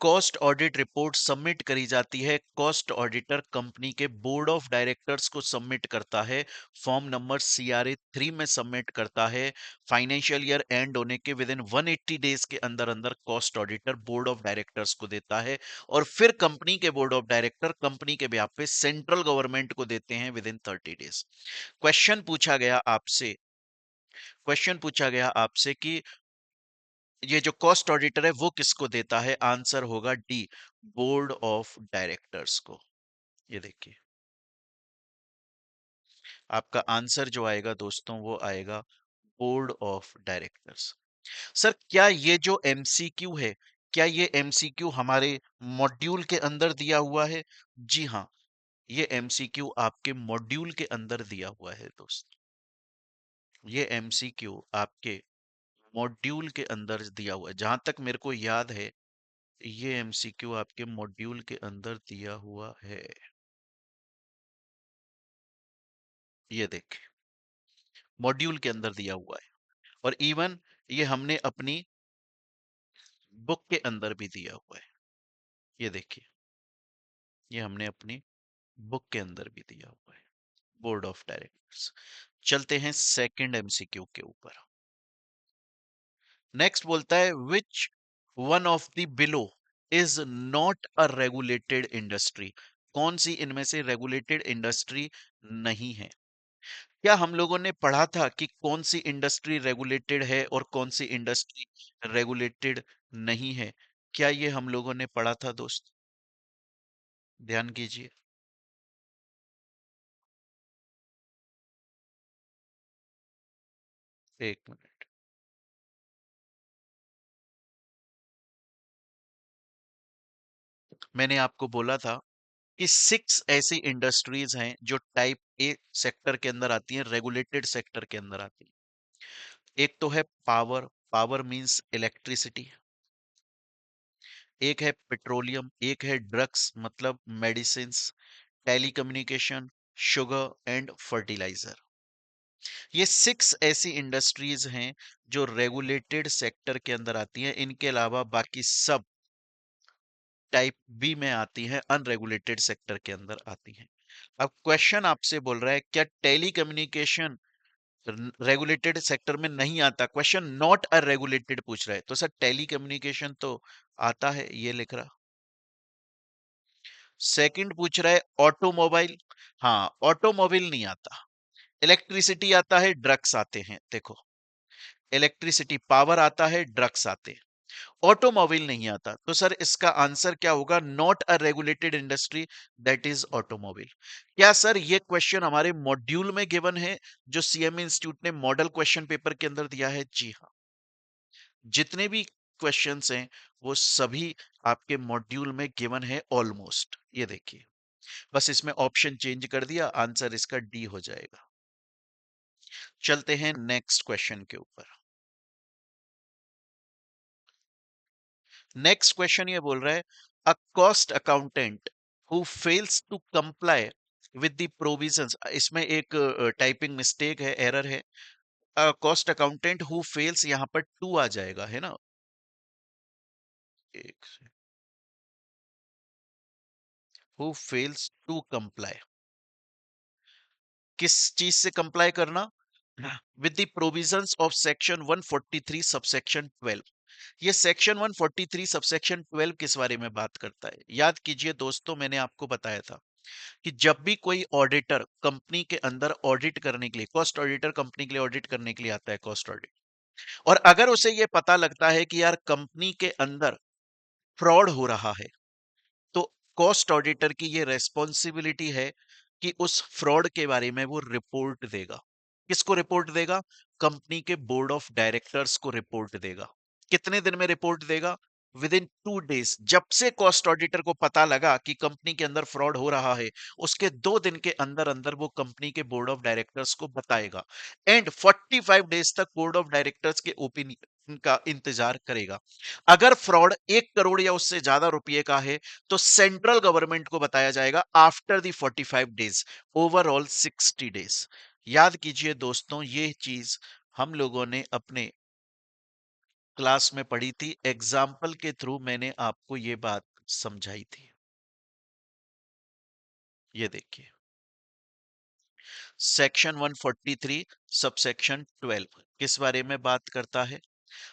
कॉस्ट ऑडिट रिपोर्ट सबमिट करी जाती है, कॉस्ट ऑडिटर कंपनी के बोर्ड ऑफ डायरेक्टर्स को सबमिट करता है, फॉर्म नंबर CRA 3 में सबमिट करता है। फाइनेंशियल ईयर एंड होने के विद इन 180 डेज के अंदर अंदर cost auditor board of directors को देता है, और फिर कंपनी के बोर्ड ऑफ डायरेक्टर कंपनी के ब्याह पे सेंट्रल गवर्नमेंट को देते हैं विद इन 30 डेज। क्वेश्चन पूछा गया आपसे क्वेश्चन पूछा गया आपसे कि ये जो कॉस्ट ऑडिटर है वो किसको देता है? आंसर होगा डी, बोर्ड ऑफ डायरेक्टर्स को। ये देखिए, आपका आंसर जो आएगा दोस्तों वो आएगा बोर्ड ऑफ डायरेक्टर्स। सर क्या ये जो एमसीक्यू है, क्या ये एमसीक्यू हमारे मॉड्यूल के अंदर दिया हुआ है? जी हाँ, ये एमसीक्यू आपके मॉड्यूल के अंदर दिया हुआ है दोस्त। ये एमसीक्यू आपके मॉड्यूल के अंदर दिया हुआ है, जहां तक मेरे को याद है ये एमसीक्यू आपके मॉड्यूल के अंदर दिया हुआ है। ये देखें, मॉड्यूल के अंदर दिया हुआ है, और इवन ये हमने अपनी बुक के अंदर भी दिया हुआ है। ये देखिए, ये हमने अपनी बुक के अंदर भी दिया हुआ है, बोर्ड ऑफ डायरेक्टर्स। चलते हैं सेकंड एमसीक्यू के ऊपर। नेक्स्ट बोलता है which one of the below is not a regulated industry? कौन सी इनमें से रेगुलेटेड इंडस्ट्री नहीं है? क्या हम लोगों ने पढ़ा था कि कौन सी इंडस्ट्री रेगुलेटेड है और कौन सी इंडस्ट्री रेगुलेटेड नहीं है? क्या ये हम लोगों ने पढ़ा था दोस्त? ध्यान कीजिए। एक मिनट। मैंने आपको बोला था कि 6 ऐसी इंडस्ट्रीज हैं जो टाइप ए सेक्टर के अंदर आती हैं, रेगुलेटेड सेक्टर के अंदर आती हैं। एक तो है पावर, पावर मींस इलेक्ट्रिसिटी। एक है पेट्रोलियम, एक है ड्रग्स मतलब medicines, telecommunication, sugar and fertiliser. ये 6 ऐसी इंडस्ट्रीज हैं जो रेगुलेटेड सेक्टर के अंदर आती हैं। इनके अलावा बाकी सब टाइप बी में आती हैं, अनरेगुलेटेड सेक्टर के अंदर आती हैं। अब क्वेश्चन आपसे बोल रहा है क्या टेलीकम्युनिकेशन रेगुलेटेड सेक्टर में नहीं आता? क्वेश्चन नॉट अ रेगुलेटेड पूछ रहा है, तो सर टेलीकम्युनिकेशन तो आता है, ये लिख रहा। सेकंड पूछ रहा है ऑटोमोबाइल, हाँ ऑटोमोबाइल नहीं आता। इलेक्ट्रिसिटी आता है, ड्रग्स आते हैं। देखो, इलेक्ट्रिसिटी पावर आता है, ड्रग्स आते हैं, ऑटोमोबाइल नहीं आता। तो सर इसका आंसर क्या होगा? Not a regulated industry, that is automobile. क्या सर ये क्वेश्चन हमारे मॉड्यूल में गिवन है जो सीएमए इंस्टीट्यूट ने मॉडल क्वेश्चन पेपर के अंदर दिया है? जी हाँ, जितने भी क्वेश्चंस हैं वो सभी आपके मॉड्यूल में गिवन है ऑलमोस्ट। ये देखिए, बस इसमें ऑप्शन चेंज कर दिया, आंसर इसका डी हो जाएगा। चलते हैं नेक्स्ट क्वेश्चन के ऊपर। नेक्स्ट क्वेश्चन ये बोल रहा है a cost accountant who fails to comply with the provisions, इसमें एक टाइपिंग मिस्टेक है, एरर है। कॉस्ट अकाउंटेंट हु फेल्स, यहां पर टू आ जाएगा, है ना? एक हु फेल्स टू कंप्लाई, किस चीज से कंप्लाई करना? With the provisions of section 143 subsection 12। ये सेक्शन 143 सबसेक्शन 12 किस बारे में बात करता है? याद कीजिए दोस्तों, मैंने आपको बताया था कि जब भी कोई ऑडिटर कंपनी के अंदर ऑडिट करने के लिए, कॉस्ट ऑडिटर कंपनी के लिए ऑडिट करने के लिए आता है, कॉस्ट ऑडिट, और अगर उसे यह पता लगता है कि यार कंपनी के अंदर फ्रॉड हो रहा है, तो कॉस्ट ऑडिटर की ये रेस्पॉन्सिबिलिटी है कि उस फ्रॉड के बारे में वो रिपोर्ट देगा। किसको रिपोर्ट देगा? कंपनी के बोर्ड ऑफ डायरेक्टर्स को रिपोर्ट देगा। कितने दिन में रिपोर्ट देगा? With in 2 days. जब से कॉस्ट ऑडिटर को पता लगा कि कंपनी के अंदर फ्रॉड हो रहा है, उसके 2 दिन के अंदर अंदर वो कंपनी के बोर्ड ऑफ डायरेक्टर्स को बताएगा, एंड 45 डेज तक बोर्ड ऑफ डायरेक्टर्स के ओपिनियन का इंतजार करेगा। अगर फ्रॉड 1 करोड़ या उससे ज्यादा रुपए का है तो सेंट्रल गवर्नमेंट को बताया जाएगा after the 45 days, overall 60 days. याद कीजिए दोस्तों, ये चीज हम लोगों ने अपने क्लास में पढ़ी थी, एग्जाम्पल के थ्रू मैंने आपको ये बात समझाई थी। ये देखिए, सेक्शन 143 सबसेक्शन 12 किस बारे में बात करता है?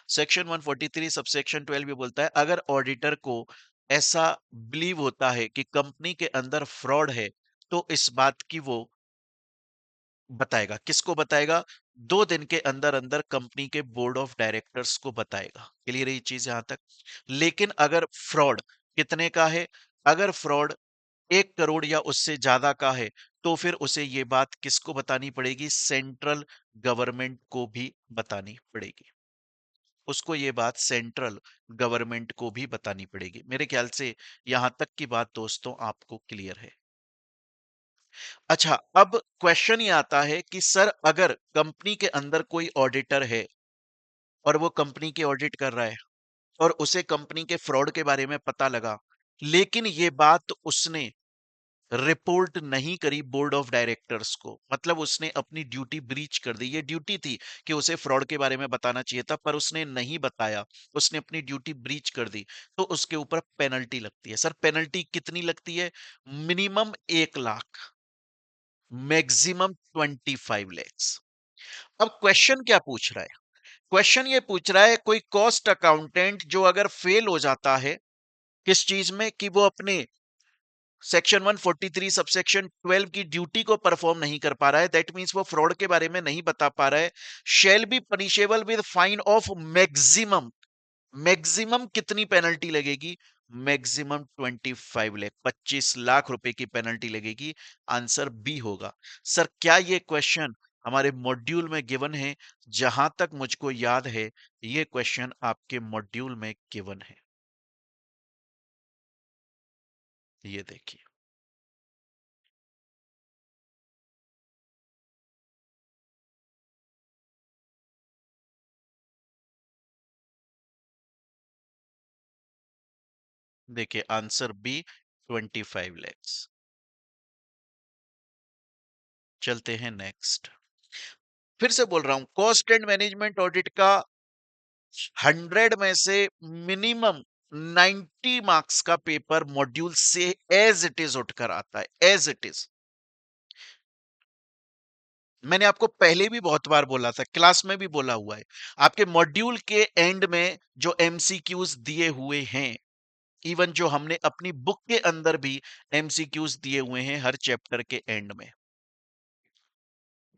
सेक्शन 143 सबसेक्शन 12 ये बोलता है अगर ऑडिटर को ऐसा बिलीव होता है कि कंपनी के अंदर फ्रॉड है, तो इस बात की वो बताएगा। किसको बताएगा? 2 दिन के अंदर अंदर कंपनी के बोर्ड ऑफ डायरेक्टर्स को बताएगा। क्लियर है ये चीज यहां तक? लेकिन अगर फ्रॉड कितने का है, अगर फ्रॉड 1 करोड़ या उससे ज्यादा का है, तो फिर उसे ये बात किसको बतानी पड़ेगी? सेंट्रल गवर्नमेंट को भी बतानी पड़ेगी। उसको ये बात सेंट्रल गवर्नमेंट को भी बतानी पड़ेगी। मेरे ख्याल से यहां तक की बात दोस्तों आपको क्लियर है। अच्छा, अब क्वेश्चन ये आता है कि सर अगर कंपनी के अंदर कोई ऑडिटर है और वो कंपनी की ऑडिट कर रहा है और उसे कंपनी के फ्रॉड के बारे में पता लगा, लेकिन ये बात उसने रिपोर्ट नहीं करी बोर्ड ऑफ डायरेक्टर्स को, मतलब उसने अपनी ड्यूटी ब्रीच कर दी। ये ड्यूटी थी कि उसे फ्रॉड के बारे में बताना चाहिए था, पर उसने नहीं बताया, उसने अपनी ड्यूटी ब्रीच कर दी, तो उसके ऊपर पेनल्टी लगती है। सर पेनल्टी कितनी लगती है? Minimum 1 lakh, maximum 25 lakhs। अब क्वेश्चन क्या पूछ रहा है? क्वेश्चन ये पूछ रहा है कोई कॉस्ट अकाउंटेंट जो अगर फेल हो जाता है किस चीज में, कि वो अपने सेक्शन 143 सबसेक्शन 12 की ड्यूटी को परफॉर्म नहीं कर पा रहा है, दैट मींस वो फ्रॉड के बारे में नहीं बता पा रहा है, shall be punishable with fine of maximum, maximum कितनी पेनल्टी लगेगी? मैक्सिमम 25 लाख, 25 लाख रुपए की पेनल्टी लगेगी। आंसर बी होगा। सर क्या ये क्वेश्चन हमारे मॉड्यूल में गिवन है। जहां तक मुझको याद है, ये क्वेश्चन आपके मॉड्यूल में गिवन है। ये देखिए, देखिए आंसर बी 25 lakhs। चलते हैं नेक्स्ट। फिर से बोल रहा हूं, कॉस्ट एंड मैनेजमेंट ऑडिट का 100 में से मिनिमम 90 मार्क्स का पेपर मॉड्यूल से एज इट इज उठकर आता है, एज इट इज। मैंने आपको पहले भी बहुत बार बोला था, क्लास में भी बोला हुआ है। आपके मॉड्यूल के एंड में जो एमसीक्यूज दिए हुए हैं, इवन जो हमने अपनी बुक के अंदर भी एमसीक्यूज दिए हुए हैं हर चैप्टर के एंड में।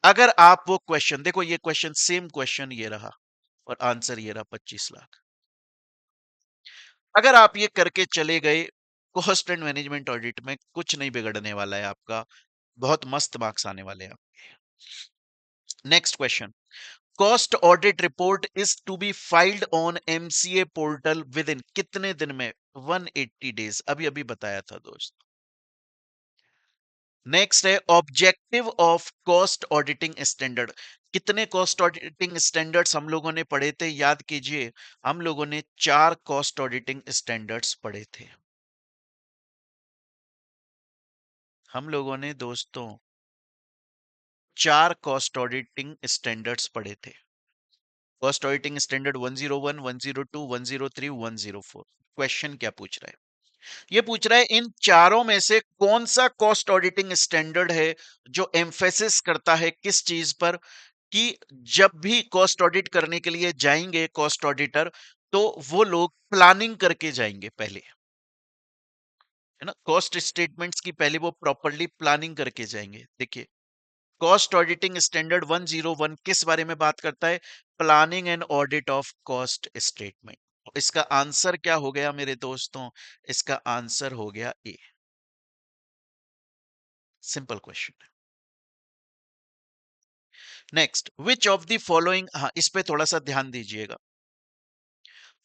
अगर आप वो क्वेश्चन देखो, ये क्वेश्चन सेम क्वेश्चन ये रहा और आंसर ये रहा 25 लाख। अगर आप ये करके चले गए, कॉस्ट एंड मैनेजमेंट ऑडिट में कुछ नहीं बिगड़ने वाला है आपका, बहुत मस्त मार्क्स आने वाले हैं। Next question, cost audit report is to be filed on MCA portal within कितने दिन में? 180 डेज, अभी अभी बताया था दोस्त। नेक्स्ट है objective of cost auditing standard. कितने कॉस्ट ऑडिटिंग स्टैंडर्ड्स हम लोगों ने पढ़े थे? याद कीजिए, हम लोगों ने 4 कॉस्ट ऑडिटिंग स्टैंडर्ड्स पढ़े थे। हम लोगों ने दोस्तों 4 कॉस्ट ऑडिटिंग स्टैंडर्ड्स पढ़े थे। Cost auditing standard 101, 102, 103, 104। क्वेश्चन क्या पूछ रहा है? ये पूछ रहा है इन चारों में से कौन सा कॉस्ट ऑडिटिंग स्टैंडर्ड है जो एम्फेसिस करता है किस चीज पर, कि जब भी कॉस्ट ऑडिट करने के लिए जाएंगे कॉस्ट ऑडिटर, तो वो लोग प्लानिंग करके जाएंगे पहले, है ना। कॉस्ट स्टेटमेंट्स की पहले वो प्रॉपरली प्लानिंग करके जाएंगे। देखिए, कॉस्ट ऑडिटिंग स्टैंडर्ड 101 किस बारे में बात करता है? Planning and audit of cost statement. इसका आंसर क्या हो गया मेरे दोस्तों? इसका आंसर हो गया A. Simple question. Next, which of the following, हाँ इस पे थोड़ा सा ध्यान दीजिएगा।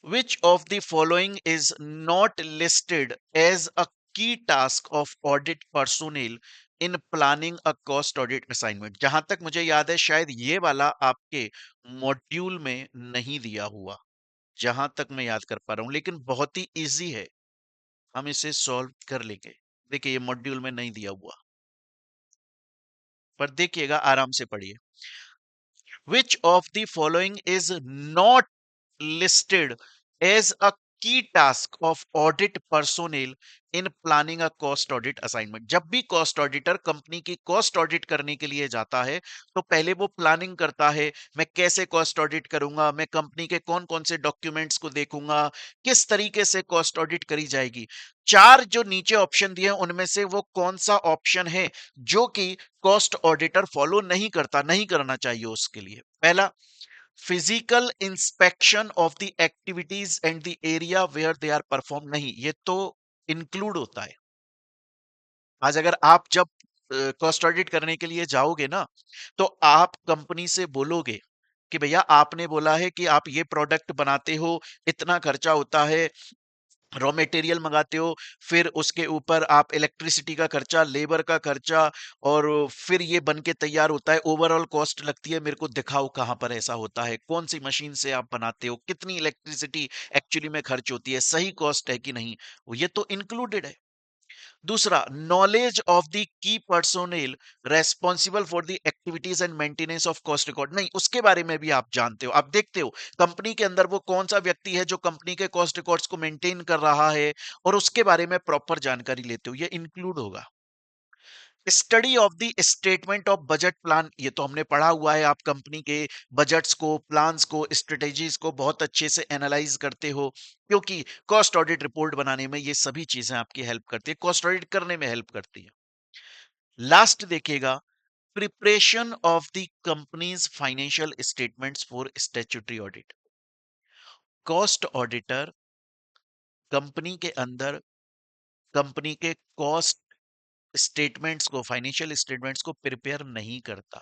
Which of the following is not listed as a key task of audit personnel in planning a cost audit assignment? जहां तक मुझे याद है, शायद ये वाला आपके मॉड्यूल में नहीं दिया हुआ, जहां तक मैं याद कर पा रहा हूं, लेकिन बहुत ही इजी है, हम इसे सॉल्व कर लेंगे। देखिए, ये मॉड्यूल में नहीं दिया हुआ, पर देखिएगा, आराम से पढ़िए। Which of the following is not listed as a key task of audit personnel in planning a cost audit assignment? जब भी कॉस्ट ऑडिटर कंपनी की कॉस्ट ऑडिट करने के लिए जाता है, तो पहले वो प्लानिंग करता है, मैं कैसे कॉस्ट ऑडिट करूंगा, मैं कंपनी के कौन कौन से डॉक्यूमेंट्स को देखूंगा, किस तरीके से कॉस्ट ऑडिट करी जाएगी। चार जो नीचे ऑप्शन दिए हैं, उनमें से वो कौन सा ऑप्शन है जो कि कॉस्ट ऑडिटर फॉलो नहीं करता, नहीं करना चाहिए उसके लिए? पहला, physical inspection of the activities and the area where they are perform. नहीं, ये तो इंक्लूड होता है। आज अगर आप जब कॉस्ट ऑडिट करने के लिए जाओगे ना, तो आप कंपनी से बोलोगे कि भैया आपने बोला है कि आप ये प्रोडक्ट बनाते हो, इतना खर्चा होता है, रॉ मटेरियल मंगाते हो, फिर उसके ऊपर आप इलेक्ट्रिसिटी का खर्चा, लेबर का खर्चा, और फिर ये बन के तैयार होता है, ओवरऑल कॉस्ट लगती है, मेरे को दिखाओ कहां पर ऐसा होता है, कौन सी मशीन से आप बनाते हो, कितनी इलेक्ट्रिसिटी एक्चुअली में खर्च होती है, सही कॉस्ट है कि नहीं, ये तो इंक्लूडेड है। दूसरा, knowledge of the key personnel responsible for the activities and maintenance of cost record. नहीं, उसके बारे में भी आप जानते हो, आप देखते हो कंपनी के अंदर वो कौन सा व्यक्ति है जो कंपनी के कॉस्ट रिकॉर्ड्स को मेंटेन कर रहा है, और उसके बारे में प्रॉपर जानकारी लेते हो, ये इंक्लूड होगा। Study of the statement of budget plan, ये तो हमने पढ़ा हुआ है, आप कंपनी के बजट्स को, प्लान्स को, स्ट्रेटेजीज को बहुत अच्छे से एनालाइज करते हो, क्योंकि कॉस्ट ऑडिट रिपोर्ट बनाने में ये सभी चीजें आपकी हेल्प करती है, कॉस्ट ऑडिट करने में हेल्प करती है। लास्ट देखिएगा, preparation of the companies financial statements for statutory audit. Cost auditor company के अंदर कंपनी के कॉस्ट स्टेटमेंट्स को, फाइनेंशियल स्टेटमेंट्स को प्रिपेयर नहीं करता।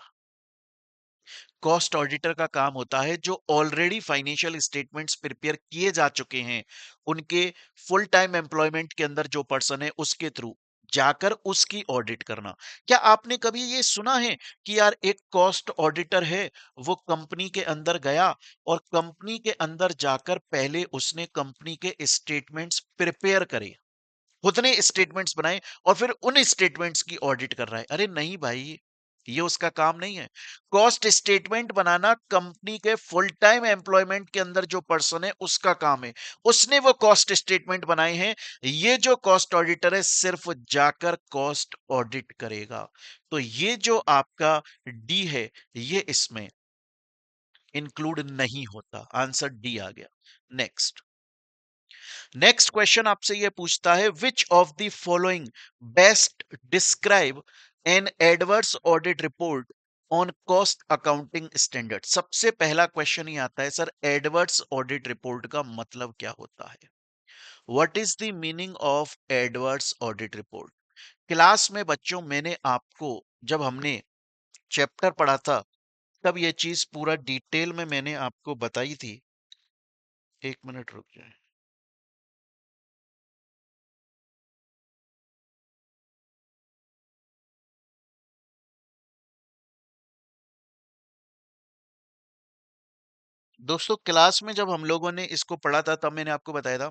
कॉस्ट ऑडिटर का काम होता है जो ऑलरेडी फाइनेंशियल स्टेटमेंट्स प्रिपेयर किए जा चुके हैं, उनके फुल टाइम एम्प्लॉयमेंट के अंदर जो पर्सन है उसके थ्रू जाकर उसकी ऑडिट करना। क्या आपने कभी ये सुना है कि यार एक कॉस्ट ऑडिटर है, वो कंपनी के अंदर गया और कंपनी के अंदर जाकर पहले उसने कंपनी के स्टेटमेंट्स प्रिपेयर करे, खुद ने स्टेटमेंट्स बनाए और फिर उन स्टेटमेंट्स की ऑडिट कर रहा है? अरे नहीं भाई, ये उसका काम नहीं है। कॉस्ट स्टेटमेंट बनाना कंपनी के फुल टाइम एम्प्लॉयमेंट के अंदर जो पर्सन है उसका काम है, उसने वो कॉस्ट स्टेटमेंट बनाए हैं। ये जो कॉस्ट ऑडिटर है सिर्फ जाकर कॉस्ट ऑडिट करेगा। तो ये जो आपका डी है, ये इसमें इंक्लूड नहीं होता। आंसर डी आ गया। नेक्स्ट, नेक्स्ट क्वेश्चन आपसे ये पूछता है which of the following best describe an adverse audit report on cost accounting standard. सबसे पहला क्वेश्चन ही आता है सर, एडवर्स ऑडिट रिपोर्ट का मतलब क्या होता है? What is the meaning of adverse audit report? Class में बच्चों मैंने आपको, जब हमने चैप्टर पढ़ा था, तब ये चीज पूरा डिटेल में मैंने आपको बताई थी। एक मिनट रुक जाए। दोस्तों क्लास में जब हम लोगों ने इसको पढ़ा था तब मैंने आपको बताया था,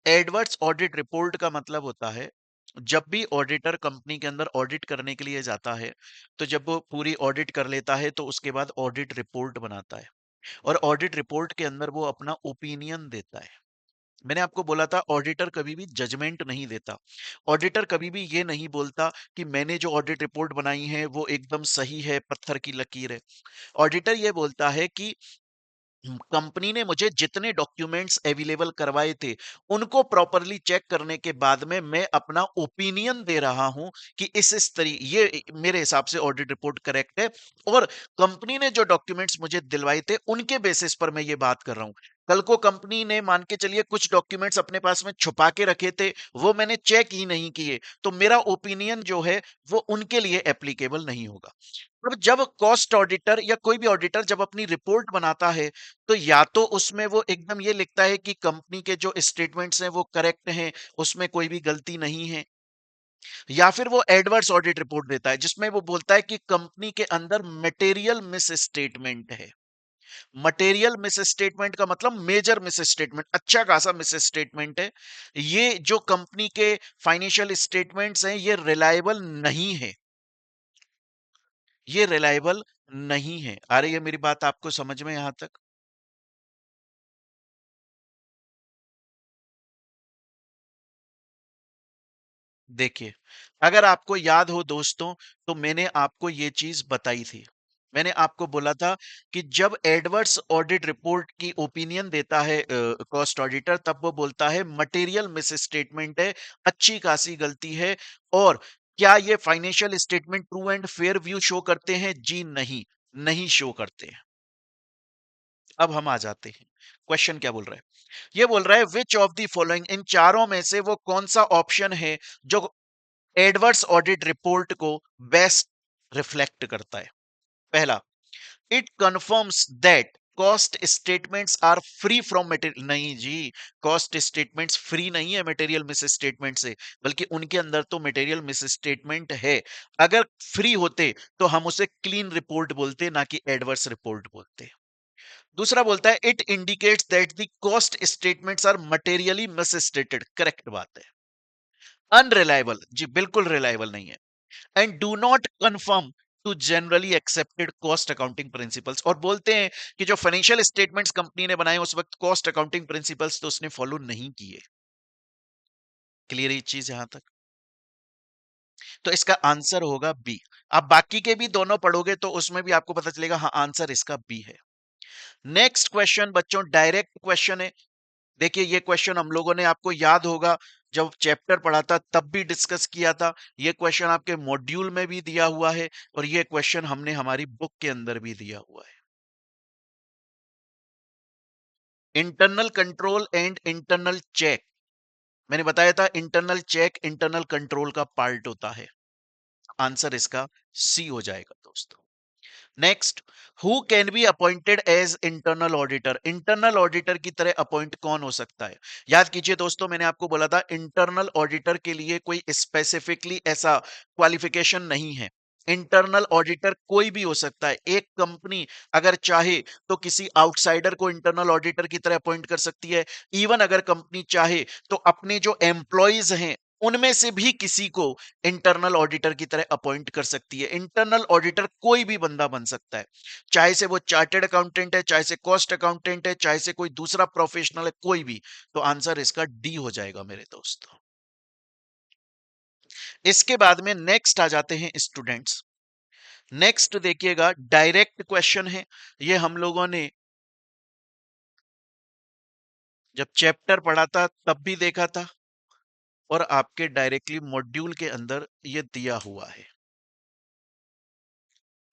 एडवर्स ऑडिट रिपोर्ट का मतलब होता है, जब भी ऑडिटर कंपनी के अंदर ऑडिट करने के लिए जाता है, तो जब वो पूरी ऑडिट कर लेता है तो उसके बाद ऑडिट रिपोर्ट बनाता है और ऑडिट रिपोर्ट के अंदर वो अपना ओपिनियन देता है। मैंने आपको बोला था ऑडिटर कभी भी जजमेंट नहीं देता। ऑडिटर कभी भी ये नहीं बोलता कि मैंने जो ऑडिट रिपोर्ट बनाई है वो एकदम सही है, पत्थर की लकीर है। ऑडिटर ये बोलता है कि कंपनी ने मुझे जितने डॉक्यूमेंट्स अवेलेबल करवाए थे उनको प्रॉपरली चेक करने के बाद में मैं अपना ओपिनियन दे रहा हूं कि इस तरी ये मेरे हिसाब से ऑडिट रिपोर्ट करेक्ट है, और कंपनी ने जो डॉक्यूमेंट्स मुझे दिलवाए थे उनके बेसिस पर मैं ये बात कर रहा हूं। कल को कंपनी ने मान के चलिए कुछ डॉक्यूमेंट्स अपने पास में छुपा के रखे थे, वो मैंने चेक ही नहीं किए, तो मेरा ओपिनियन जो है वो उनके लिए एप्लीकेबल नहीं होगा। अब जब कॉस्ट ऑडिटर या कोई भी ऑडिटर जब अपनी रिपोर्ट बनाता है, तो या तो उसमें वो एकदम ये लिखता है कि कंपनी के जो स्टेटमेंट्स हैं वो करेक्ट हैं, उसमें कोई भी गलती नहीं है, या फिर वो एडवर्स ऑडिट रिपोर्ट देता है जिसमें वो बोलता है कि कंपनी के अंदर मटेरियल मिस स्टेटमेंट है। मटेरियल मिस स्टेटमेंट का मतलब मेजर मिस स्टेटमेंट, अच्छा खासा मिस स्टेटमेंट है। ये जो कंपनी के फाइनेंशियल स्टेटमेंट्स हैं ये रिलायबल नहीं है, ये रिलायबल नहीं है। आ रही है मेरी बात आपको समझ में यहां तक? देखिए, अगर आपको याद हो दोस्तों, तो मैंने आपको ये चीज बताई थी। मैंने आपको बोला था कि जब एडवर्स ऑडिट रिपोर्ट की ओपिनियन देता है कॉस्ट ऑडिटर, तब वो बोलता है मटेरियल मिस स्टेटमेंट है, अच्छी खासी गलती है। और क्या ये financial statement true and fair view show करते हैं? जी नहीं, नहीं शो करते हैं। अब हम आ जाते हैं, क्वेश्चन क्या बोल रहा है? ये बोल रहा है विच ऑफ द फॉलोइंग, इन चारों में से वो कौन सा ऑप्शन है जो एडवर्स ऑडिट रिपोर्ट को बेस्ट रिफ्लेक्ट करता है? पहला, it confirms that cost statements are free from material. नहीं जी, कॉस्ट स्टेटमेंट्स फ्री नहीं है मटेरियल मिस स्टेटमेंट से, बल्कि उनके अंदर तो मटेरियल मिस स्टेटमेंट है। अगर फ्री होते तो हम उसे क्लीन रिपोर्ट बोलते, ना कि एडवर्स रिपोर्ट बोलते। दूसरा बोलता है it indicates that the cost statements are materially misstated. Correct बात है। अनरिलायबल, जी बिल्कुल रिलायबल नहीं है। And do not conform to generally accepted cost accounting principles, और बोलते हैं कि जो फाइनेंशियल स्टेटमेंट्स कंपनी ने बनाए उस वक्त कॉस्ट अकाउंटिंग प्रिंसिपल्स तो उसने फॉलो नहीं किए। क्लियर ये चीज यहां तक? तो इसका आंसर होगा बी। आप बाकी के भी दोनों पढ़ोगे तो उसमें भी आपको पता चलेगा, हाँ आंसर इसका बी है। नेक्स्ट क्वेश्चन बच्चों डायरेक्ट क्वेश्चन है। देखिए ये क्वेश्चन हम लोगों ने, आपको याद होगा जब चैप्टर पढ़ा था तब भी डिस्कस किया था। ये क्वेश्चन आपके मॉड्यूल में भी दिया हुआ है और ये क्वेश्चन हमने हमारी बुक के अंदर भी दिया हुआ है। Internal control and internal check, मैंने बताया था इंटरनल चेक इंटरनल कंट्रोल का पार्ट होता है। आंसर इसका सी हो जाएगा दोस्तों। Next, who can be appointed as internal auditor? Internal auditor की तरह अपॉइंट कौन हो सकता है? याद कीजिए दोस्तों, मैंने आपको बोला था इंटरनल ऑडिटर के लिए कोई स्पेसिफिकली ऐसा क्वालिफिकेशन नहीं है। इंटरनल ऑडिटर कोई भी हो सकता है। एक कंपनी अगर चाहे तो किसी आउटसाइडर को इंटरनल ऑडिटर की तरह अपॉइंट कर सकती है। इवन अगर कंपनी चाहे तो अपने जो एम्प्लॉयज हैं उनमें से भी किसी को इंटरनल ऑडिटर की तरह अपॉइंट कर सकती है। इंटरनल ऑडिटर कोई भी बंदा बन सकता है, चाहे से वो चार्टेड अकाउंटेंट है, चाहे से कॉस्ट अकाउंटेंट है, चाहे से कोई दूसरा प्रोफेशनल है, कोई भी। तो आंसर इसका डी हो जाएगा मेरे दोस्तों। इसके बाद में नेक्स्ट आ जाते हैं स्टूडेंट्स। नेक्स्ट देखिएगा, डायरेक्ट क्वेश्चन है। ये हम लोगों ने जब चैप्टर पढ़ा था तब भी देखा था, और आपके डायरेक्टली मॉड्यूल के अंदर ये दिया हुआ है।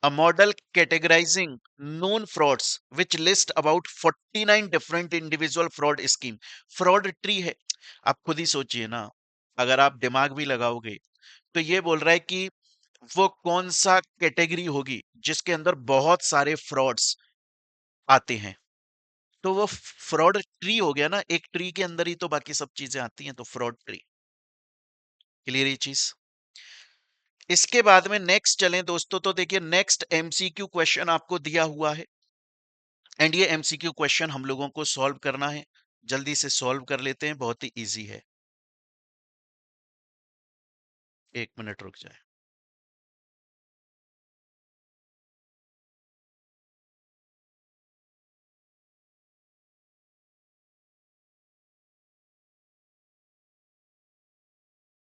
A model categorizing known frauds which list about 49 different individual fraud scheme. Fraud tree है। आप खुद ही सोचिए ना, अगर आप दिमाग भी लगाओगे तो ये बोल रहा है कि वो कौन सा कैटेगरी होगी जिसके अंदर बहुत सारे फ्रॉड्स आते हैं। तो वो फ्रॉड ट्री हो गया ना, एक ट्री के अंदर ही तो बाकी सब चीजें आती हैं, तो फ्रॉड ट्री। क्लियर ये चीज? इसके बाद में नेक्स्ट चलें दोस्तों, तो देखिए नेक्स्ट एमसीक्यू क्वेश्चन आपको दिया हुआ है, एंड ये एमसीक्यू क्वेश्चन हम लोगों को सॉल्व करना है। जल्दी से सॉल्व कर लेते हैं, बहुत ही इजी है। एक मिनट रुक जाए।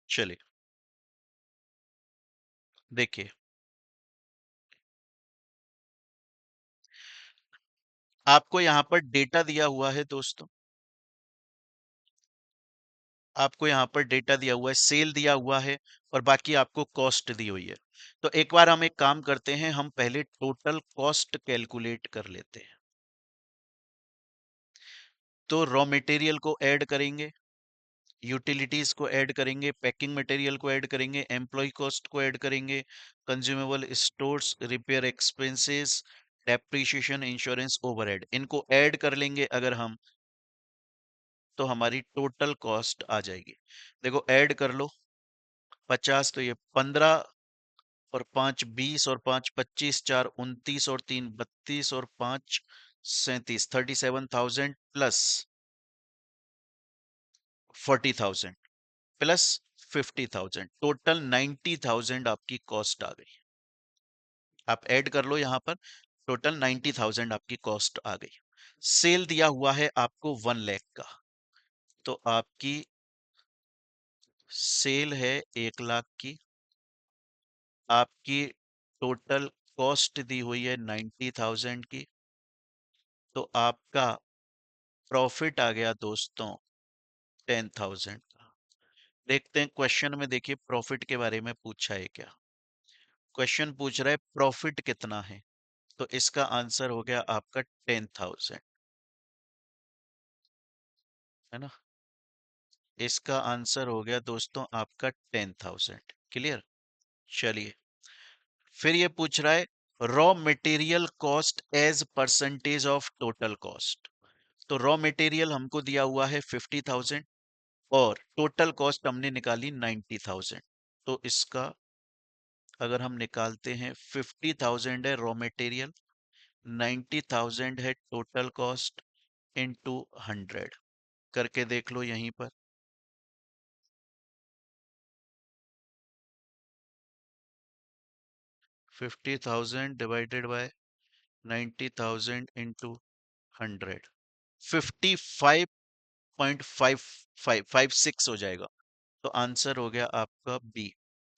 चलिए देखिए, आपको यहां पर डेटा दिया हुआ है दोस्तों। आपको यहां पर डेटा दिया हुआ है, सेल दिया हुआ है, और बाकी आपको कॉस्ट दी हुई है। तो एक बार हम एक काम करते हैं, हम पहले टोटल कॉस्ट कैलकुलेट कर लेते हैं। तो रॉ मटेरियल को ऐड करेंगे, यूटिलिटीज को ऐड करेंगे, पैकिंग मटेरियल को ऐड करेंगे, एम्प्लॉय कॉस्ट को ऐड करेंगे, consumable stores, repair expenses, depreciation, insurance, overhead, इनको ऐड कर लेंगे अगर हम, तो हमारी टोटल कॉस्ट आ जाएगी। देखो ऐड कर लो, 50, तो ये 15, और 5 20, और 5 25, 4 29, और 3 32, और 5 37, 37,000 प्लस 40,000 प्लस 50,000, टोटल 90,000 आपकी कॉस्ट आ गई। आप ऐड कर लो यहां पर, टोटल 90,000 आपकी कॉस्ट आ गई। सेल दिया हुआ है आपको 1 लाख का, तो आपकी सेल है 1 लाख की, आपकी टोटल कॉस्ट दी हुई है 90,000 की, तो आपका प्रॉफिट आ गया दोस्तों 10,000 का। देखते हैं क्वेश्चन में, देखिए प्रॉफिट के बारे में पूछा है क्या। क्वेश्चन पूछ रहा है प्रॉफिट कितना है, तो इसका आंसर हो गया आपका 10,000, है ना। इसका आंसर हो गया दोस्तों आपका 10,000। क्लियर? चलिए, फिर ये पूछ रहा है raw material cost as percentage of total cost. तो रॉ मटेरियल हमको दिया हुआ है 50,000, और टोटल कॉस्ट हमने निकाली 90,000। तो इसका अगर हम निकालते हैं, 50,000 है रॉ मटेरियल, 90,000 है टोटल कॉस्ट, इनटू 100 करके देख लो यहीं पर। 50,000 डिवाइडेड बाय 90,000 इंटू 100, 55.5556 हो जाएगा। तो आंसर हो गया आपका बी,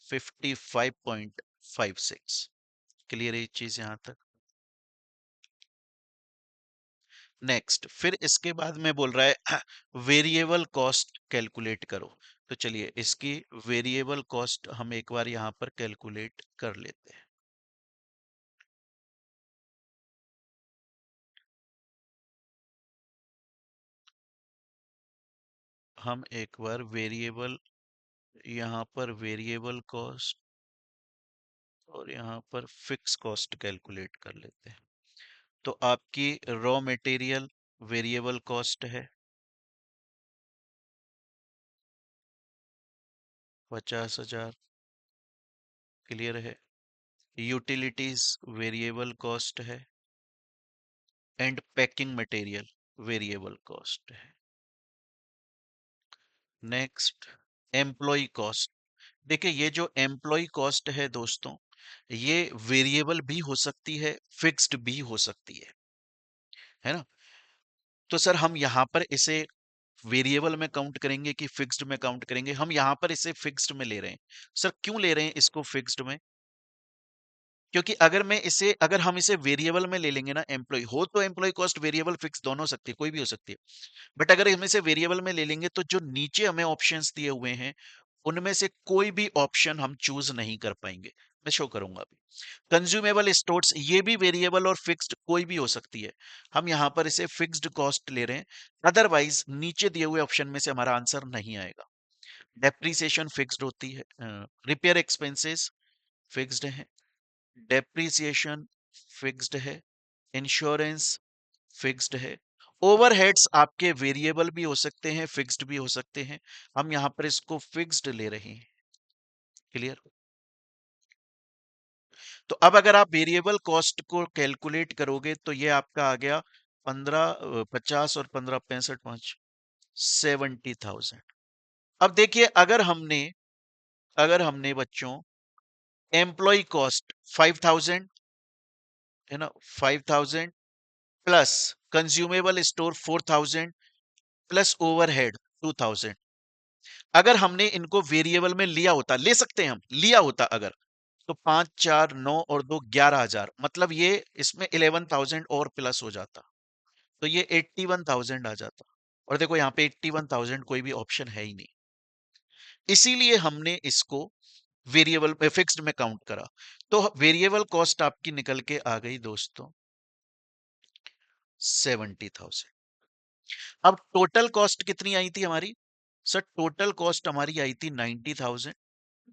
55.56। क्लियर है ये चीज यहां तक? नेक्स्ट, फिर इसके बाद में बोल रहा है वेरिएबल कॉस्ट कैलकुलेट करो। तो चलिए इसकी वेरिएबल कॉस्ट हम एक बार यहां पर कैलकुलेट कर लेते हैं। हम एक बार वेरिएबल, यहां पर वेरिएबल कॉस्ट और यहाँ पर फिक्स कॉस्ट कैलकुलेट कर लेते हैं। तो आपकी रॉ मटेरियल वेरिएबल कॉस्ट है 50,000, क्लियर है। यूटिलिटीज वेरिएबल कॉस्ट है and packing material variable cost है। Next, employ cost. देखिए ये जो एम्प्लॉय कॉस्ट है दोस्तों, ये वेरिएबल भी हो सकती है, फिक्स्ड भी हो सकती है ना। तो सर हम यहाँ पर इसे वेरिएबल में काउंट करेंगे कि फिक्स्ड में काउंट करेंगे? हम यहाँ पर इसे फिक्स्ड में ले रहे हैं। सर क्यों ले रहे हैं इसको फिक्स्ड में? क्योंकि अगर हम इसे वेरिएबल में ले लेंगे ना, एम्प्लॉय हो तो एम्प्लॉय कॉस्ट वेरिएबल फिक्स दोनों हो सकती है, कोई भी हो सकती है। बट अगर हम इसे वेरिएबल में ले लेंगे तो जो नीचे हमें ऑप्शंस दिए हुए हैं उनमें से कोई भी ऑप्शन हम चूज नहीं कर पाएंगे। मैं शो करूंगा अभी। कंज्यूमेबल स्टोर्स, ये भी वेरिएबल और फिक्स्ड कोई भी हो सकती है। हम यहां पर इसे फिक्स्ड कॉस्ट ले रहे हैं, अदरवाइज नीचे दिए हुए ऑप्शन में से हमारा आंसर नहीं आएगा। डेप्रीसिएशन फिक्स्ड होती है, रिपेयर एक्सपेंसेस फिक्स्ड है, डेप्रीसिएशन फिक्स्ड है, इंश्योरेंस फिक्स्ड है। ओवरहेड्स आपके वेरिएबल भी हो सकते हैं, फिक्स्ड भी हो सकते हैं। हम यहां पर इसको फिक्स्ड ले रहे हैं, क्लियर। तो अब अगर आप वेरिएबल कॉस्ट को कैलकुलेट करोगे तो ये आपका आ गया 50 और 15 65 5 70,000। अब देखिए अगर हमने बच्चों एम्प्लॉय कॉस्ट 5,000 है ना, 5,000 plus consumable store 4,000 plus overhead 2,000, अगर हमने इनको वेरिएबल में लिया होता, ले सकते हैं हम, लिया होता अगर, तो 5 4 9 और 2 11,000, मतलब ये इसमें 11,000 और प्लस हो जाता, तो ये 81,000 आ जाता। और देखो यहाँ पे 81,000 कोई भी ऑप्शन है ही नहीं, इसीलिए हमने इसको वेरिएबल में फिक्स्ड में काउंट करा। तो वेरिएबल कॉस्ट आपकी निकल के आ गई दोस्तों 70,000। अब टोटल कॉस्ट कितनी आई थी हमारी? सर टोटल कॉस्ट हमारी आई थी 90,000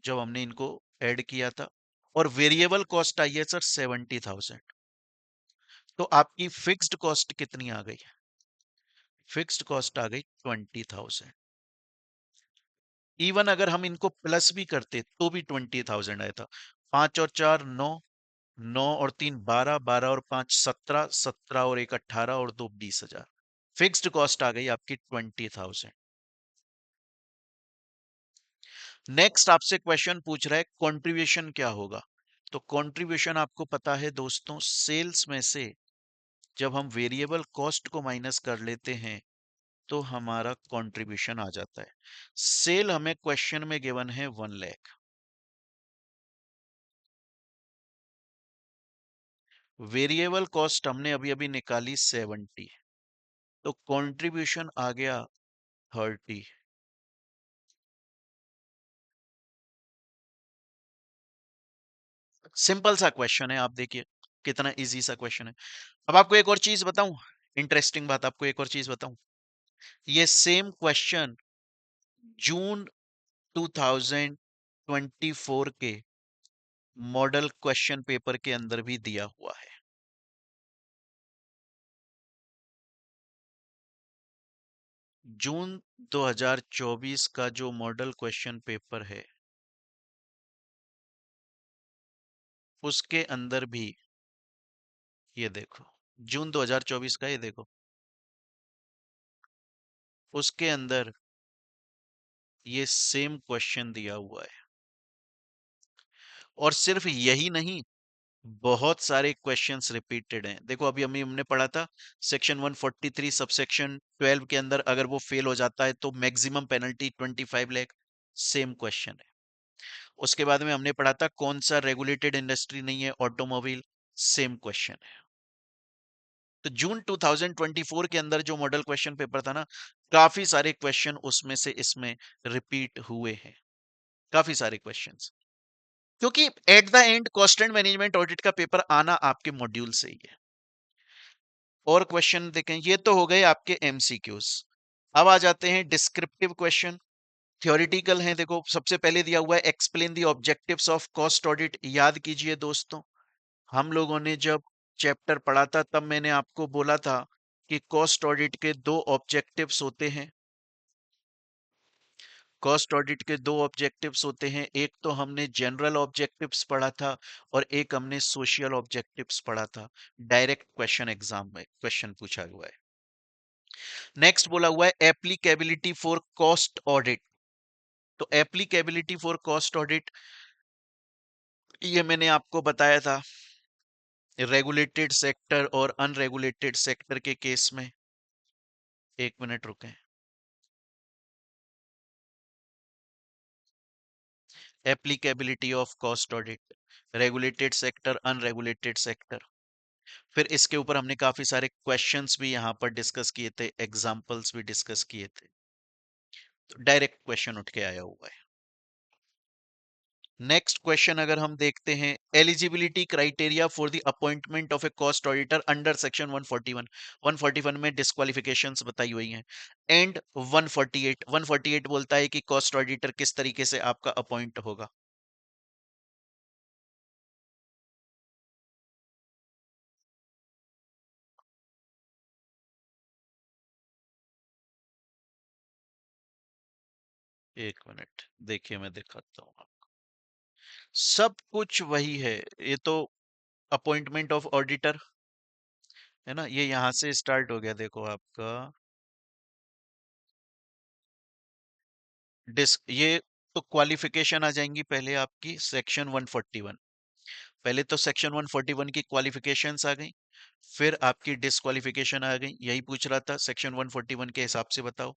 जब हमने इनको ऐड किया था, और वेरिएबल कॉस्ट आई है सर 70,000। तो आपकी फिक्स्ड कॉस्ट कितनी आ गई? फिक्स्ड कॉस्ट आ गई 20,000। इवन अगर हम इनको प्लस भी करते तो भी 20,000 आया था। 5 और 4 9, 9 और 3 12, 12 और 5 17, 17 और 1 18 और 2 20,000। फिक्स्ड कॉस्ट आ गई आपकी 20,000। नेक्स्ट आपसे क्वेश्चन पूछ रहा है कंट्रीब्यूशन क्या होगा। तो कंट्रीब्यूशन आपको पता है दोस्तों, सेल्स में से जब हम वेरिएबल कॉस्ट को माइनस कर लेते हैं तो हमारा कंट्रीब्यूशन आ जाता है। सेल हमें क्वेश्चन में गिवन है 1 लाख, वेरिएबल कॉस्ट हमने अभी अभी निकाली 70, तो कंट्रीब्यूशन आ गया 30। सिंपल सा क्वेश्चन है, आप देखिए कितना इजी सा क्वेश्चन है। अब आपको एक और चीज बताऊं, इंटरेस्टिंग बात, आपको एक और चीज बताऊं, ये सेम क्वेश्चन जून 2024 के मॉडल क्वेश्चन पेपर के अंदर भी दिया हुआ है। जून 2024 का जो मॉडल क्वेश्चन पेपर है उसके अंदर भी, ये देखो जून 2024 का, ये देखो उसके अंदर ये सेम क्वेश्चन दिया हुआ है। और सिर्फ यही नहीं, बहुत सारे क्वेश्चंस रिपीटेड हैं। देखो अभी हमने पढ़ा था सेक्शन 143 सबसेक्शन 12 के अंदर अगर वो फेल हो जाता है तो maximum penalty 25 lakh, same question है। उसके बाद में हमने पढ़ा था कौन सा रेगुलेटेड इंडस्ट्री नहीं है, ऑटोमोबाइल, सेम क्वेश्चन है। तो जून 2024 के अंदर जो मॉडल क्वेश्चन पेपर था ना, काफी सारे क्वेश्चन उसमें से इसमें रिपीट हुए हैं, काफी सारे क्वेश्चंस। क्योंकि at the end cost and management audit का पेपर आना आपके मॉड्यूल से ही है। और क्वेश्चन देखें, ये तो हो गए आपके एमसीक्यूज। अब आ जाते हैं डिस्क्रिप्टिव क्वेश्चन। थ्योरेटिकल हैं, देखो सबसे पहले दिया हुआ है explain the objectives of cost audit. याद कीजिए दोस्तों, हम लोगों ने जब चैप्टर पढ़ा था तब मैंने आपको बोला था कि कॉस्ट ऑडिट के दो ऑब्जेक्टिव्स होते हैं। कॉस्ट ऑडिट के दो ऑब्जेक्टिव्स होते हैं, एक तो हमने जनरल ऑब्जेक्टिव्स पढ़ा था और एक हमने सोशल ऑब्जेक्टिव्स पढ़ा था। डायरेक्ट क्वेश्चन एग्जाम में क्वेश्चन पूछा हुआ है। नेक्स्ट बोला हुआ है एप्लीकेबिलिटी फॉर कॉस्ट ऑडिट। तो एप्लीकेबिलिटी फॉर कॉस्ट ऑडिट ये मैंने आपको बताया था रेगुलेटेड सेक्टर और अनरेगुलेटेड सेक्टर के केस में। एक मिनट रुकें। Applicability of cost audit, regulated sector, unregulated sector. फिर इसके ऊपर हमने काफी सारे क्वेश्चंस भी यहां पर डिस्कस किए थे, एग्जांपल्स भी डिस्कस किए थे। तो डायरेक्ट क्वेश्चन उठ के आया हुआ है। नेक्स्ट क्वेश्चन अगर हम देखते हैं, eligibility criteria for the appointment of A cost auditor under section 141। 141 में डिस्क्वालिफिकेशंस बताई हुई हैं। एंड 148, 148 बोलता है कि कॉस्ट ऑडिटर किस तरीके से आपका अपॉइंट होगा। एक मिनट देखिए, मैं दिखाता हूँ आपको। सब कुछ वही है, ये तो अपॉइंटमेंट ऑफ ऑडिटर है ना, ये यहां से स्टार्ट हो गया, देखो आपका ये तो क्वालिफिकेशन आ जाएंगी पहले आपकी सेक्शन 141। पहले तो सेक्शन 141 की क्वालिफिकेशंस आ गई, फिर आपकी डिस्क्वालिफिकेशन आ गई, यही पूछ रहा था सेक्शन 141 के हिसाब से बताओ।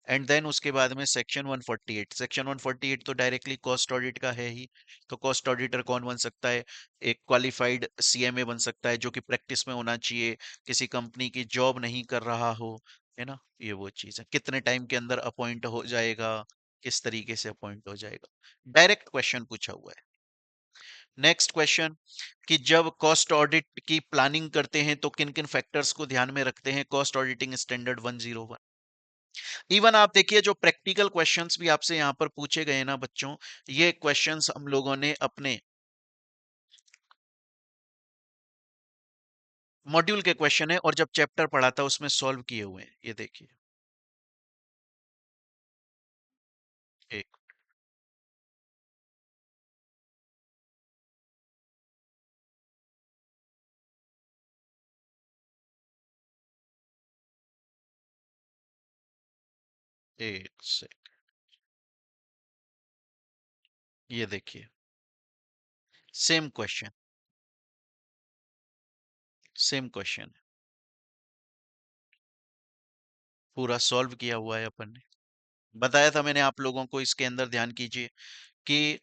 एंड देन उसके बाद में सेक्शन 148। सेक्शन 148 तो डायरेक्टली कॉस्ट ऑडिट का है ही। तो कॉस्ट ऑडिटर कौन बन सकता है? एक क्वालिफाइड सीएमए बन सकता है जो कि प्रैक्टिस में होना चाहिए, किसी कंपनी की जॉब नहीं कर रहा हो, है ना। ये वो चीज है, कितने टाइम के अंदर अपॉइंट हो जाएगा, किस तरीके से अपॉइंट हो जाएगा। डायरेक्ट क्वेश्चन पूछा हुआ है। नेक्स्ट क्वेश्चन कि जब कॉस्ट ऑडिट की प्लानिंग करते हैं तो किन किन फैक्टर्स को ध्यान में रखते हैं? Cost auditing standard 101। इवन आप देखिए जो प्रैक्टिकल क्वेश्चंस भी आपसे यहां पर पूछे गए ना बच्चों, ये क्वेश्चंस हम लोगों ने अपने मॉड्यूल के क्वेश्चन है और जब चैप्टर पढ़ा था उसमें सॉल्व किए हुए हैं। ये देखिए, एक एक से ये देखिए, सेम क्वेश्चन, सेम क्वेश्चन पूरा सॉल्व किया हुआ है अपन ने। बताया था मैंने आप लोगों को, इसके अंदर ध्यान कीजिए कि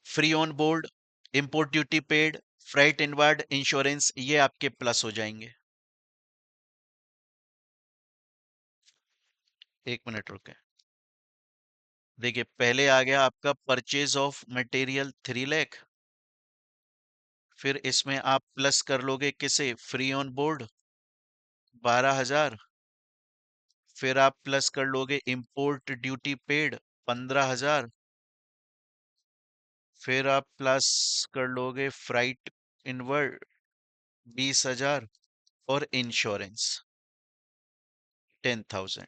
free on board, import duty paid, freight inward, insurance, ये आपके प्लस हो जाएंगे। एक मिनट रुके, देखिए पहले आ गया आपका परचेज ऑफ मटेरियल 3 लाख, फिर इसमें आप प्लस कर लोगे किसे? फ्री ऑन बोर्ड 12,000, फिर आप प्लस कर लोगे इंपोर्ट ड्यूटी पेड 15,000, फिर आप प्लस कर लोगे फ्राइट इनवर्ड 20,000 और इंश्योरेंस 10,000।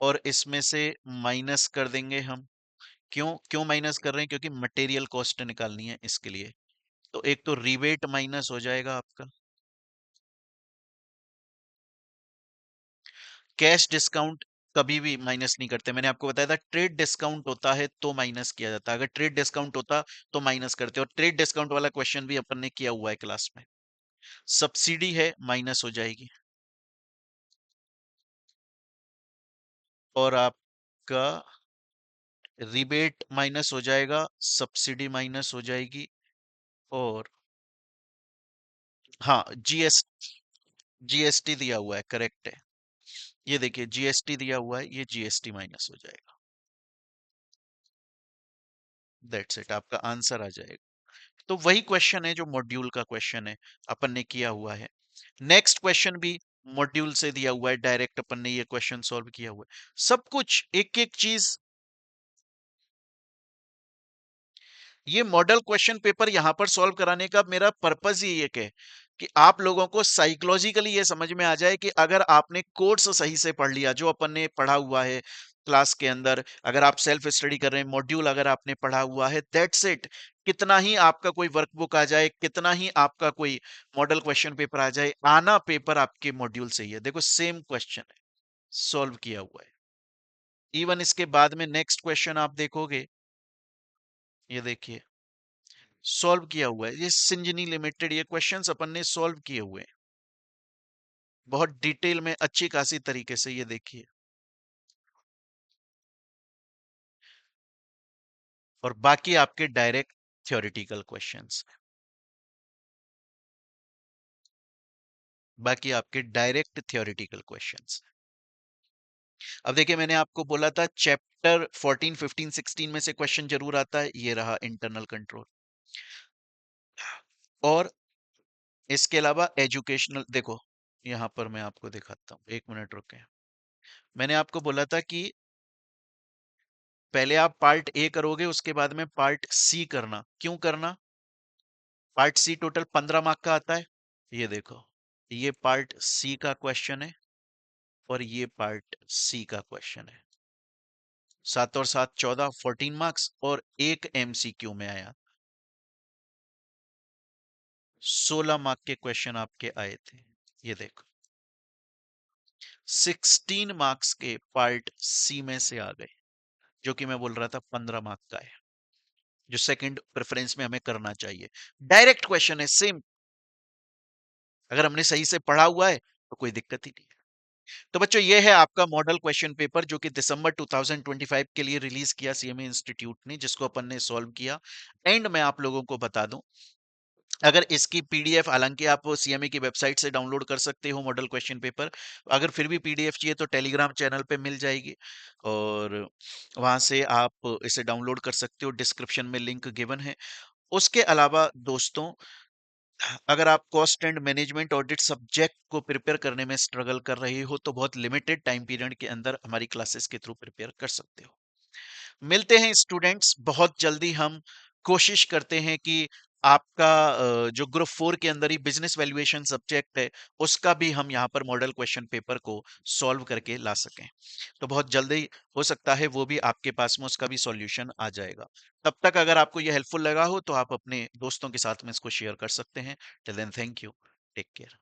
और इसमें से माइनस कर देंगे हम। क्यों क्यों माइनस कर रहे हैं? क्योंकि मटेरियल कॉस्ट निकालनी है इसके लिए। तो एक तो रिबेट माइनस हो जाएगा आपका, कैश डिस्काउंट कभी भी माइनस नहीं करते। मैंने आपको बताया था ट्रेड डिस्काउंट होता है तो माइनस किया जाता है, अगर ट्रेड डिस्काउंट होता तो माइनस करते। और ट्रेड डिस्काउंट वाला क्वेश्चन भी अपन ने किया हुआ है क्लास में। सब्सिडी है, माइनस हो जाएगी। और आपका रिबेट माइनस हो जाएगा, सब्सिडी माइनस हो जाएगी। और हाँ, जीएसटी दिया हुआ है, करेक्ट है। ये देखिए जीएसटी दिया हुआ है, ये जीएसटी माइनस हो जाएगा। दैट्स इट, आपका आंसर आ जाएगा। तो वही क्वेश्चन है जो मॉड्यूल का क्वेश्चन है, अपन ने किया हुआ है। नेक्स्ट क्वेश्चन भी मॉड्यूल से दिया हुआ है, डायरेक्ट अपन ने ये क्वेश्चन सॉल्व किया हुआ है, सब कुछ एक एक चीज। ये मॉडल क्वेश्चन पेपर यहां पर सॉल्व कराने का मेरा पर्पस ही ये है कि आप लोगों को साइकोलॉजिकली ये समझ में आ जाए कि अगर आपने कोर्स सही से पढ़ लिया, जो अपन ने पढ़ा हुआ है क्लास के अंदर, अगर आप सेल्फ स्टडी कर रहे हैं, मॉड्यूल अगर आपने पढ़ा हुआ है, दैट्स इट। कितना ही आपका कोई वर्कबुक आ जाए, कितना ही आपका कोई मॉडल क्वेश्चन पेपर आ जाए, आना पेपर आपके मॉड्यूल से ही है। देखो सेम क्वेश्चन है, सॉल्व किया हुआ है। इवन इसके बाद में नेक्स्ट क्वेश्चन आप देखोगे, ये देखिए सॉल्व किया हुआ है, ये सिंजनी लिमिटेड, ये क्वेश्चंस अपन ने सॉल्व किए हुए हैं बहुत डिटेल में, अच्छी खासी तरीके से, ये देखिए। और बाकी आपके डायरेक्ट थ्योरेटिकल क्वेश्चंस, बाकी आपके डायरेक्ट थ्योरेटिकल क्वेश्चंस। अब देखिए मैंने आपको बोला था चैप्टर 14 15 16 में से क्वेश्चन जरूर आता है, ये रहा इंटरनल कंट्रोल। और इसके अलावा एजुकेशनल, देखो यहां पर मैं आपको दिखाता हूं, एक मिनट रुके। मैंने आपको बोला था कि पहले आप पार्ट ए करोगे, उसके बाद में पार्ट सी करना। क्यों करना? पार्ट सी टोटल 15 मार्क का आता है। ये देखो, ये पार्ट सी का क्वेश्चन है और ये पार्ट सी का क्वेश्चन है। 7 और 7 14, 14 मार्क्स, और एक एमसीक्यू में आया। 16 मार्क के क्वेश्चन आपके आए थे। ये देखो 16 मार्क्स के पार्ट सी में से आ गए, जो कि मैं बोल रहा था 15 मार्क का है, जो सेकंड प्रेफरेंस में हमें करना चाहिए। डायरेक्ट क्वेश्चन है, सेम। अगर हमने सही से पढ़ा हुआ है तो कोई दिक्कत ही नहीं है। तो बच्चों, ये है आपका मॉडल क्वेश्चन पेपर, जो कि दिसंबर 2025 के लिए रिलीज किया सीएमए इंस्टीट्यूट ने, जिसको अपन ने सॉल्व किया। एंड मैं आप लोगों को बता दूं, अगर इसकी पीडीएफ, हालांकि आप सीएमए की वेबसाइट से डाउनलोड कर सकते हो मॉडल क्वेश्चन पेपर, अगर फिर भी पीडीएफ चाहिए तो टेलीग्राम चैनल पे मिल जाएगी, और वहां से आप इसे डाउनलोड कर सकते हो, डिस्क्रिप्शन में लिंक गिवन है। उसके अलावा दोस्तों, अगर आप cost and management audit subject को प्रिपेयर करने में स्ट्रगल कर रहे हो, तो बहुत लिमिटेड टाइम पीरियड के अंदर हमारी क्लासेस के थ्रू प्रिपेयर कर सकते हो। मिलते हैं स्टूडेंट्स बहुत जल्दी। हम कोशिश करते हैं कि आपका जो ग्रुप 4 के अंदर ही बिजनेस वैल्यूएशन सब्जेक्ट है, उसका भी हम यहाँ पर मॉडल क्वेश्चन पेपर को सॉल्व करके ला सकें। तो बहुत जल्दी हो सकता है वो भी आपके पास में उसका भी सॉल्यूशन आ जाएगा। तब तक अगर आपको ये हेल्पफुल लगा हो तो आप अपने दोस्तों के साथ में इसको शेयर कर सकते हैं। Till then, thank you, take care.